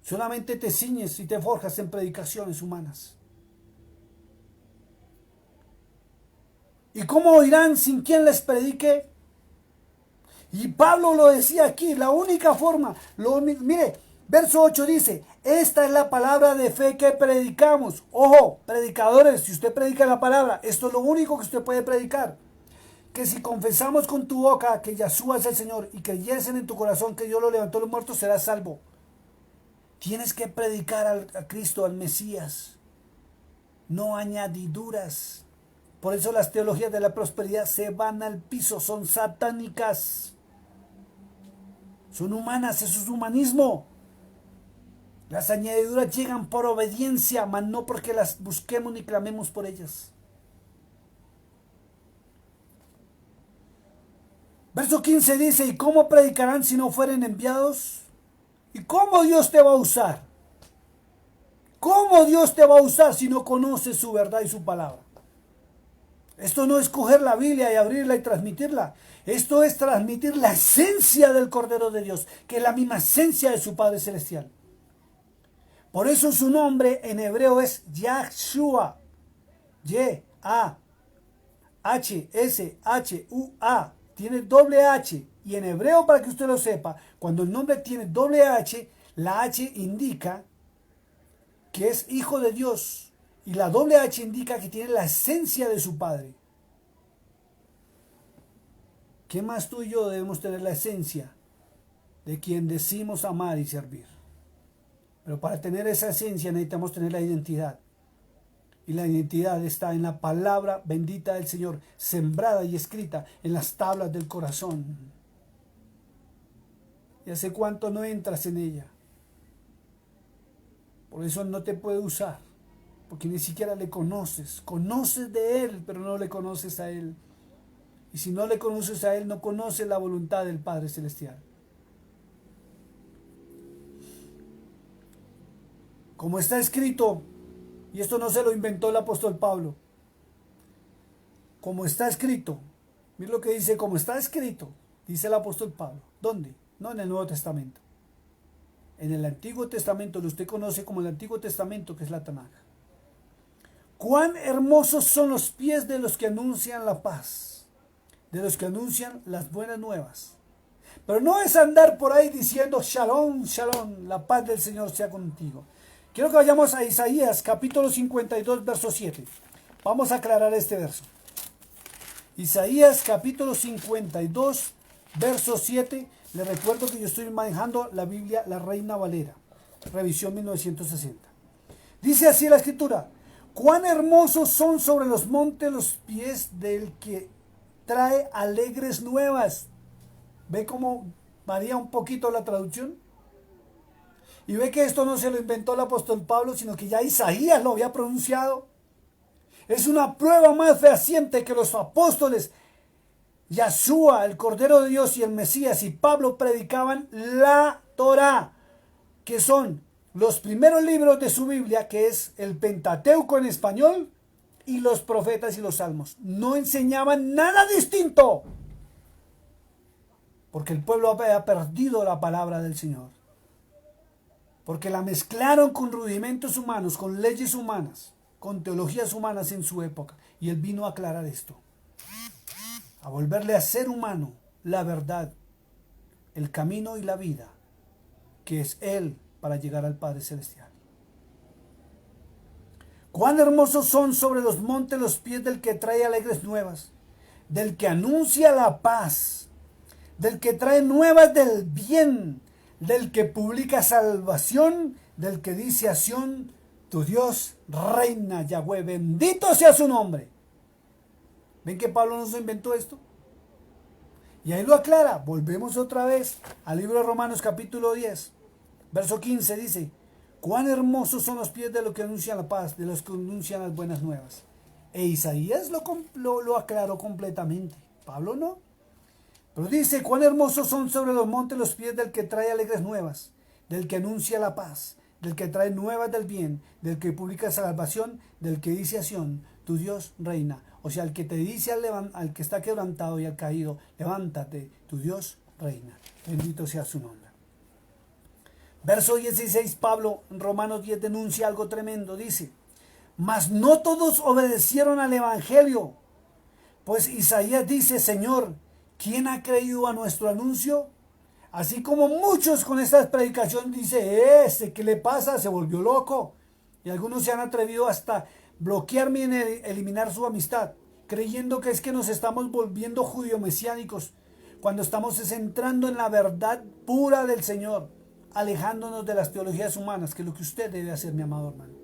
Solamente te ciñes y te forjas en predicaciones humanas. ¿Y cómo oirán sin quien les predique? Y Pablo lo decía aquí, la única forma, mire, verso 8 dice: esta es la palabra de fe que predicamos. Ojo, predicadores, si usted predica la palabra, esto es lo único que usted puede predicar. Que si confesamos con tu boca que Yahshua es el Señor y creyesen en tu corazón que Dios lo levantó de los muertos, serás salvo. Tienes que predicar a Cristo, al Mesías, no añadiduras. Por eso las teologías de la prosperidad se van al piso, son satánicas. Son humanas, eso es humanismo. Las añadiduras llegan por obediencia, mas no porque las busquemos ni clamemos por ellas. Verso 15 dice: ¿y cómo predicarán si no fueren enviados? ¿Y cómo Dios te va a usar? ¿Cómo Dios te va a usar si no conoces su verdad y su palabra? Esto no es coger la Biblia y abrirla y transmitirla. Esto es transmitir la esencia del Cordero de Dios, que es la misma esencia de su Padre Celestial. Por eso su nombre en hebreo es Yahshua. Y-A-H-S-H-U-A. Tiene doble H. Y en hebreo, para que usted lo sepa, cuando el nombre tiene doble H, la H indica que es hijo de Dios. Y la doble H indica que tiene la esencia de su Padre. ¿Qué más tú y yo debemos tener la esencia de quien decimos amar y servir? Pero para tener esa esencia necesitamos tener la identidad. Y la identidad está en la palabra bendita del Señor, sembrada y escrita en las tablas del corazón. ¿Y hace cuánto no entras en ella? Por eso no te puede usar. Porque ni siquiera le conoces. Conoces de Él, pero no le conoces a Él. Y si no le conoces a Él, no conoces la voluntad del Padre Celestial. Como está escrito, y esto no se lo inventó el apóstol Pablo. Como está escrito, mira lo que dice: como está escrito, dice el apóstol Pablo. ¿Dónde? No en el Nuevo Testamento. En el Antiguo Testamento, lo usted conoce como el Antiguo Testamento, que es la Tanaj. Cuán hermosos son los pies de los que anuncian la paz, de los que anuncian las buenas nuevas. Pero no es andar por ahí diciendo shalom, shalom, la paz del Señor sea contigo. Quiero que vayamos a Isaías capítulo 52, verso 7. Vamos a aclarar este verso. Isaías capítulo 52, verso 7. Les recuerdo que yo estoy manejando la Biblia, la Reina Valera, revisión 1960. Dice así la escritura: cuán hermosos son sobre los montes los pies del que trae alegres nuevas. ¿Ve cómo varía un poquito la traducción? Y ve que esto no se lo inventó el apóstol Pablo, sino que ya Isaías lo había pronunciado. Es una prueba más fehaciente que los apóstoles Yahshua, el Cordero de Dios y el Mesías y Pablo predicaban la Torá, que son los primeros libros de su Biblia, que es el Pentateuco en español, y los profetas y los salmos. No enseñaban nada distinto, porque el pueblo había perdido la palabra del Señor, porque la mezclaron con rudimentos humanos, con leyes humanas, con teologías humanas en su época, y él vino a aclarar esto, a volverle a ser humano la verdad, el camino y la vida, que es él para llegar al Padre Celestial. Cuán hermosos son sobre los montes los pies del que trae alegres nuevas, del que anuncia la paz, del que trae nuevas del bien, del que publica salvación, del que dice a Sión, tu Dios reina, Yahweh, bendito sea su nombre. ¿Ven que Pablo no se inventó esto? Y ahí lo aclara. Volvemos otra vez al libro de Romanos capítulo 10, verso 15, dice, cuán hermosos son los pies de los que anuncian la paz, de los que anuncian las buenas nuevas. E Isaías lo aclaró completamente. Pablo no. Pero dice, cuán hermosos son sobre los montes los pies del que trae alegres nuevas, del que anuncia la paz, del que trae nuevas del bien, del que publica salvación, del que dice a Sión, tu Dios reina. O sea, el que te dice al que está quebrantado y al caído, levántate, tu Dios reina. Bendito sea su nombre. Verso 16, Pablo en Romanos 10 denuncia algo tremendo. Dice, mas no todos obedecieron al evangelio. Pues Isaías dice, Señor, ¿quién ha creído a nuestro anuncio? Así como muchos con esta predicación dice, ¿qué le pasa? Se volvió loco. Y algunos se han atrevido hasta bloquearme y eliminar su amistad, creyendo que es que nos estamos volviendo judío-mesiánicos, cuando estamos entrando en la verdad pura del Señor, alejándonos de las teologías humanas, que es lo que usted debe hacer, mi amado hermano.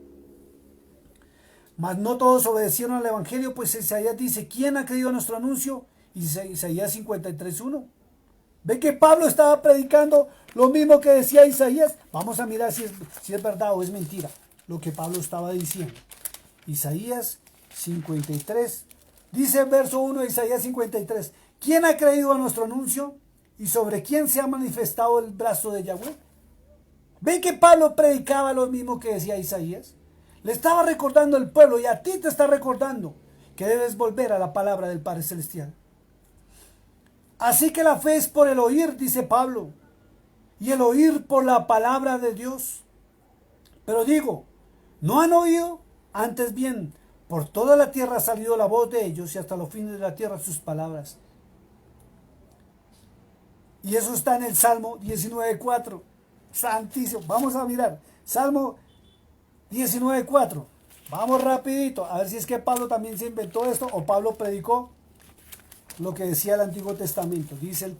Mas no todos obedecieron al evangelio, pues Isaías dice, ¿quién ha creído a nuestro anuncio? Isaías 53:1. ¿Ve que Pablo estaba predicando lo mismo que decía Isaías? Vamos a mirar si es verdad o es mentira lo que Pablo estaba diciendo. Isaías 53, dice el verso 1 de Isaías 53, ¿quién ha creído a nuestro anuncio? ¿Y sobre quién se ha manifestado el brazo de Yahweh? ¿Ve que Pablo predicaba lo mismo que decía Isaías? Le estaba recordando al pueblo y a ti te está recordando que debes volver a la palabra del Padre Celestial. Así que la fe es por el oír, dice Pablo, y el oír por la palabra de Dios. Pero digo, ¿no han oído? Antes bien, por toda la tierra ha salido la voz de ellos y hasta los fines de la tierra sus palabras. Y eso está en el Salmo 19:4. Santísimo. Vamos a mirar. Salmo 19:4. Vamos rapidito. A ver si es que Pablo también se inventó esto o Pablo predicó lo que decía el Antiguo Testamento. Dice el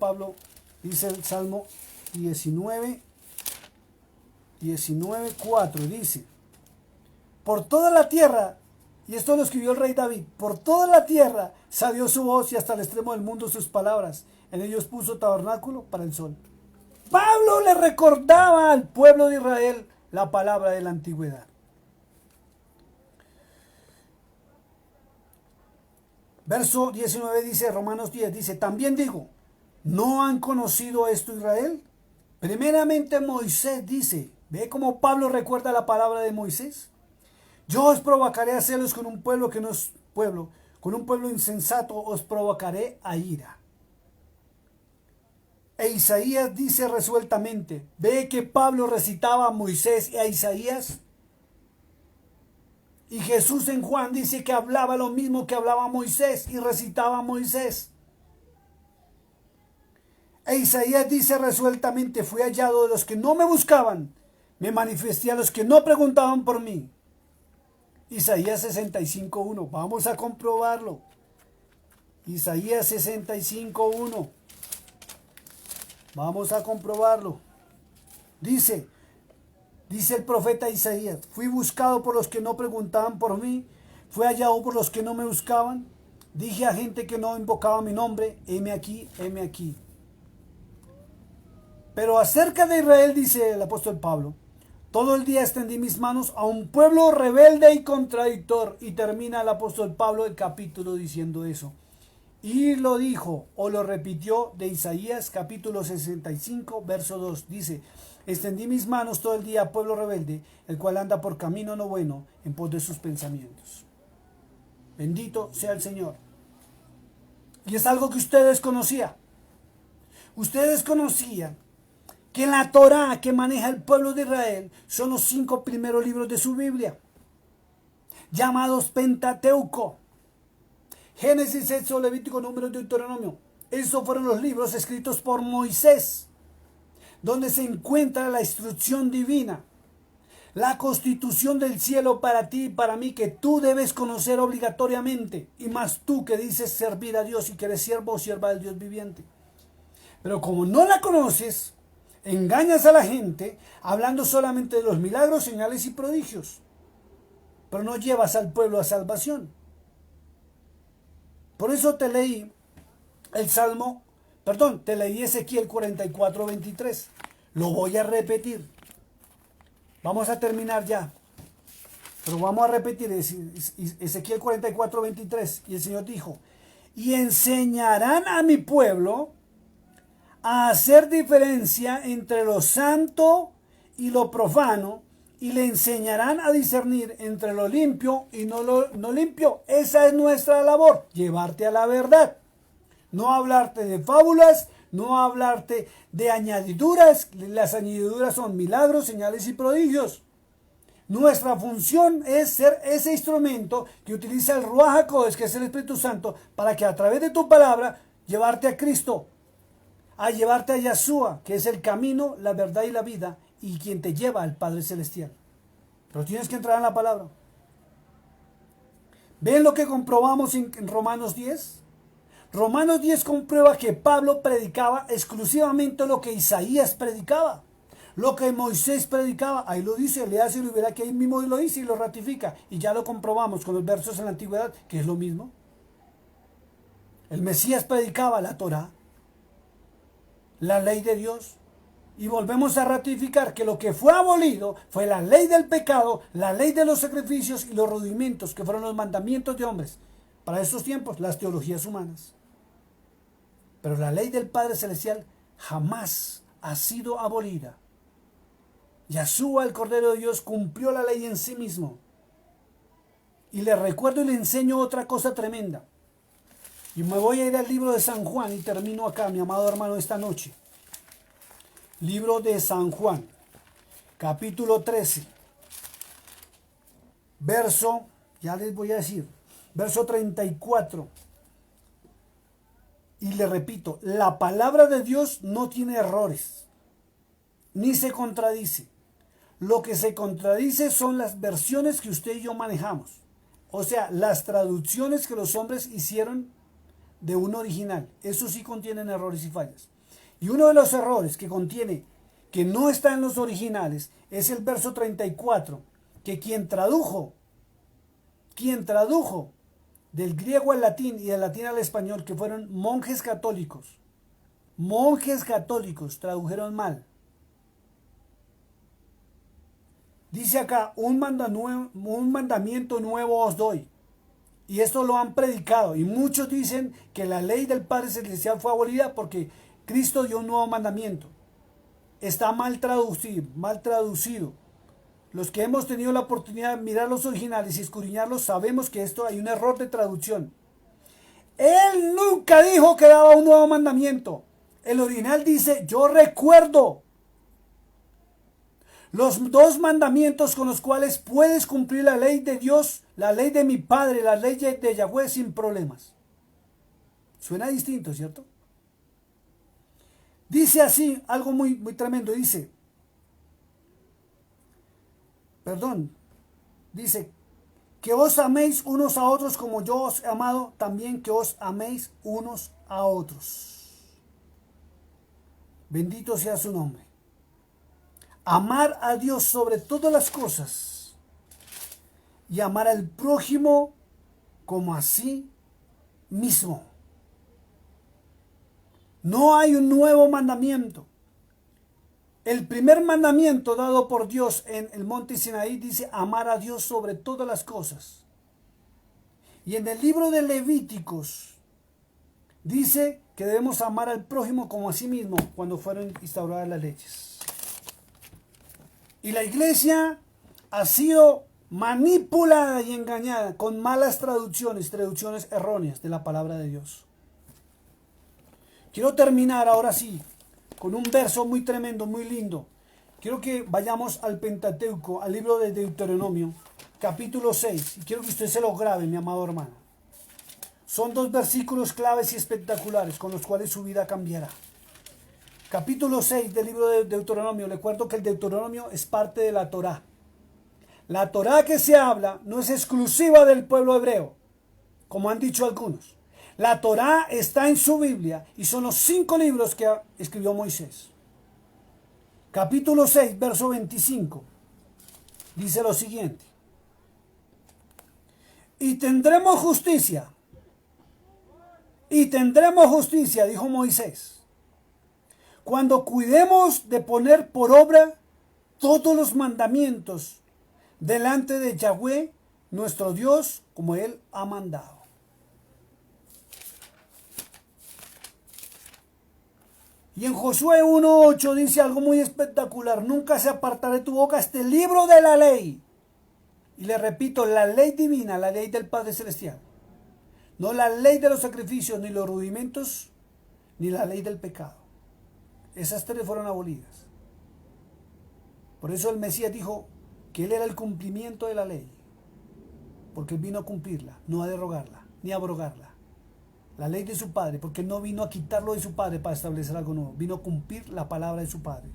Salmo 19:4. Dice, por toda la tierra, y esto lo escribió el rey David, por toda la tierra salió su voz y hasta el extremo del mundo sus palabras. En ellos puso tabernáculo para el sol. Pablo le recordaba al pueblo de Israel la palabra de la antigüedad. Verso 19 dice, Romanos 10 dice, también digo, ¿no han conocido esto Israel? Primeramente Moisés dice, ¿ve cómo Pablo recuerda la palabra de Moisés? Yo os provocaré a celos con un pueblo que no es pueblo, con un pueblo insensato os provocaré a ira. E Isaías dice resueltamente, ¿ve que Pablo recitaba a Moisés y a Isaías? Y Jesús en Juan dice que hablaba lo mismo que hablaba Moisés y recitaba a Moisés. E Isaías dice resueltamente, fui hallado de los que no me buscaban, me manifesté a los que no preguntaban por mí. Isaías 65:1, vamos a comprobarlo. Isaías 65:1, vamos a comprobarlo. Dice el profeta Isaías, fui buscado por los que no preguntaban por mí, fui hallado por los que no me buscaban, dije a gente que no invocaba mi nombre, heme aquí, heme aquí. Pero acerca de Israel, dice el apóstol Pablo, todo el día extendí mis manos a un pueblo rebelde y contradictor. Y termina el apóstol Pablo el capítulo diciendo eso. Y lo dijo o lo repitió de Isaías capítulo 65, verso 2. Dice, extendí mis manos todo el día a pueblo rebelde, el cual anda por camino no bueno en pos de sus pensamientos. Bendito sea el Señor. Y es algo que ustedes conocían. Ustedes conocían que la Torá que maneja el pueblo de Israel son los 5 primeros libros de su Biblia, llamados Pentateuco. Génesis, Éxodo, Levítico, Números, Deuteronomio. Estos fueron los libros escritos por Moisés, donde se encuentra la instrucción divina, la constitución del cielo para ti y para mí, que tú debes conocer obligatoriamente, y más tú que dices servir a Dios y que eres siervo o sierva del Dios viviente. Pero como no la conoces, engañas a la gente hablando solamente de los milagros, señales y prodigios, pero no llevas al pueblo a salvación. Por eso te leí Ezequiel 44, 23. Lo voy a repetir. Vamos a terminar ya. Pero vamos a repetir Ezequiel 44, 23. Y el Señor dijo, y enseñarán a mi pueblo a hacer diferencia entre lo santo y lo profano, y le enseñarán a discernir entre lo limpio y no limpio. Esa es nuestra labor, llevarte a la verdad. No hablarte de fábulas, no hablarte de añadiduras. Las añadiduras son milagros, señales y prodigios. Nuestra función es ser ese instrumento que utiliza el Ruach HaKodesh, que es el Espíritu Santo, para que a través de tu palabra llevarte a Cristo, a llevarte a Yeshua, que es el camino, la verdad y la vida, y quien te lleva al Padre Celestial. Pero tienes que entrar en la palabra. ¿Ven lo que comprobamos en Romanos 10? Romanos 10 comprueba que Pablo predicaba exclusivamente lo que Isaías predicaba, lo que Moisés predicaba. Ahí lo dice, léase y lo verá que ahí mismo lo dice y lo ratifica. Y ya lo comprobamos con los versos en la antigüedad, que es lo mismo. El Mesías predicaba la Torá, la ley de Dios. Y volvemos a ratificar que lo que fue abolido fue la ley del pecado, la ley de los sacrificios y los rudimentos, que fueron los mandamientos de hombres. Para estos tiempos, las teologías humanas. Pero la ley del Padre Celestial jamás ha sido abolida. Yeshua, el Cordero de Dios, cumplió la ley en sí mismo. Y le recuerdo y le enseño otra cosa tremenda. Y me voy a ir al libro de San Juan y termino acá, mi amado hermano, esta noche. Libro de San Juan, capítulo 13, verso, ya les voy a decir, verso 34. Y le repito, la palabra de Dios no tiene errores, ni se contradice. Lo que se contradice son las versiones que usted y yo manejamos. O sea, las traducciones que los hombres hicieron de un original. Eso sí contienen errores y fallas. Y uno de los errores que contiene, que no está en los originales, es el verso 34, que quien tradujo del griego al latín y del latín al español, que fueron monjes católicos tradujeron mal. Dice acá, un mandamiento nuevo os doy. Y esto lo han predicado. Y muchos dicen que la ley del Padre Celestial fue abolida porque Cristo dio un nuevo mandamiento. Está mal traducido. Los que hemos tenido la oportunidad de mirar los originales y escudriñarlos, sabemos que esto hay un error de traducción. Él nunca dijo que daba un nuevo mandamiento. El original dice, yo recuerdo los 2 mandamientos con los cuales puedes cumplir la ley de Dios, la ley de mi Padre, la ley de Yahweh sin problemas. Suena distinto, ¿cierto? Dice así, algo muy, muy tremendo, dice, que os améis unos a otros como yo os he amado, también que os améis unos a otros. Bendito sea su nombre. Amar a Dios sobre todas las cosas y amar al prójimo como a sí mismo. No hay un nuevo mandamiento. El primer mandamiento dado por Dios en el monte Sinaí dice amar a Dios sobre todas las cosas. Y en el libro de Levíticos, Dice que debemos amar al prójimo como a sí mismo cuando fueron instauradas las leyes. Y la iglesia ha sido manipulada y engañada con malas traducciones erróneas de la palabra de Dios. Quiero terminar ahora sí con un verso muy tremendo, muy lindo. Quiero que vayamos al Pentateuco, al libro de Deuteronomio, capítulo 6. Y quiero que usted se lo grabe, mi amado hermano. Son 2 versículos claves y espectaculares con los cuales su vida cambiará. Capítulo 6 del libro de Deuteronomio. Recuerdo que el Deuteronomio es parte de la Torá. La Torá que se habla no es exclusiva del pueblo hebreo, como han dicho algunos. La Torá está en su Biblia y son los 5 libros que escribió Moisés. Capítulo 6, verso 25. Dice lo siguiente. Y tendremos justicia, dijo Moisés, cuando cuidemos de poner por obra todos los mandamientos delante de Yahweh, nuestro Dios, como Él ha mandado. Y en Josué 1:8 dice algo muy espectacular. Nunca se apartará de tu boca este libro de la ley. Y le repito, la ley divina, la ley del Padre Celestial. No la ley de los sacrificios, ni los rudimentos, ni la ley del pecado. Esas 3 fueron abolidas. Por eso el Mesías dijo que Él era el cumplimiento de la ley. Porque Él vino a cumplirla, no a derogarla, ni a abrogarla. La ley de su Padre, porque no vino a quitarlo de su Padre para establecer algo nuevo. Vino a cumplir la palabra de su Padre.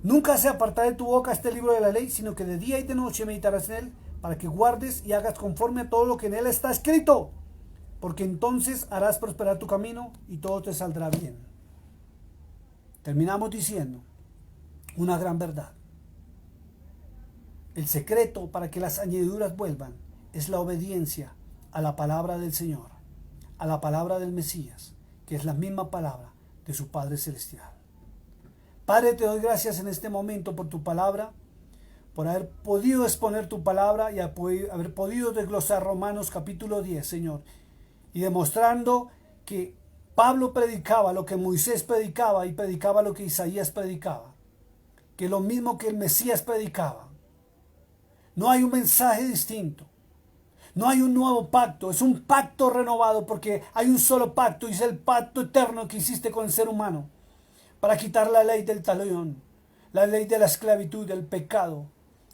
Nunca se apartará de tu boca este libro de la ley, sino que de día y de noche meditarás en él, para que guardes y hagas conforme a todo lo que en él está escrito. Porque entonces harás prosperar tu camino y todo te saldrá bien. Terminamos diciendo una gran verdad. El secreto para que las añadiduras vuelvan es la obediencia a la palabra del Señor, a la palabra del Mesías, que es la misma palabra de su Padre Celestial. Padre, te doy gracias en este momento por tu palabra, por haber podido exponer tu palabra y haber podido desglosar Romanos capítulo 10, Señor, y demostrando que Pablo predicaba lo que Moisés predicaba y predicaba lo que Isaías predicaba, que lo mismo que el Mesías predicaba. No hay un mensaje distinto. No hay un nuevo pacto, es un pacto renovado porque hay un solo pacto y es el pacto eterno que hiciste con el ser humano para quitar la ley del talión, la ley de la esclavitud, del pecado,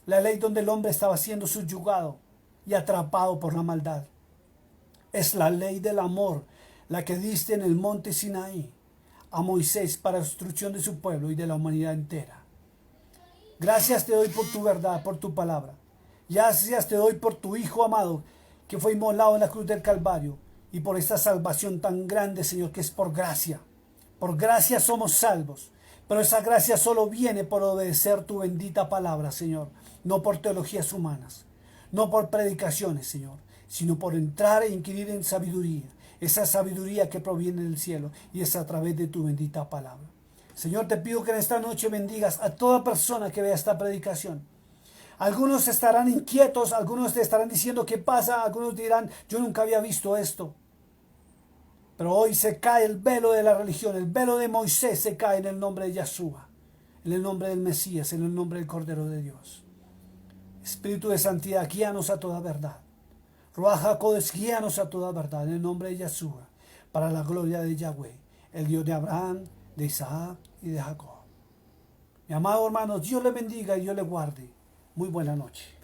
la ley donde el hombre estaba siendo subyugado y atrapado por la maldad. Es la ley del amor, la que diste en el monte Sinaí a Moisés para la instrucción de su pueblo y de la humanidad entera. Gracias te doy por tu verdad, por tu palabra. Gracias te doy por tu Hijo amado que fue inmolado en la cruz del Calvario y por esta salvación tan grande, Señor, que es por gracia. Por gracia somos salvos, pero esa gracia solo viene por obedecer tu bendita palabra, Señor, no por teologías humanas, no por predicaciones, Señor, sino por entrar e inquirir en sabiduría, esa sabiduría que proviene del cielo y es a través de tu bendita palabra. Señor, te pido que en esta noche bendigas a toda persona que vea esta predicación. Algunos estarán inquietos, algunos te estarán diciendo qué pasa, algunos dirán yo nunca había visto esto. Pero hoy se cae el velo de la religión, el velo de Moisés se cae en el nombre de Yahshua, en el nombre del Mesías, en el nombre del Cordero de Dios. Espíritu de santidad, guíanos a toda verdad. Ruach HaKodesh, guíanos a toda verdad, en el nombre de Yahshua, para la gloria de Yahweh, el Dios de Abraham, de Isaac y de Jacob. Mi amado hermano, Dios le bendiga y Dios le guarde. Muy buena noche.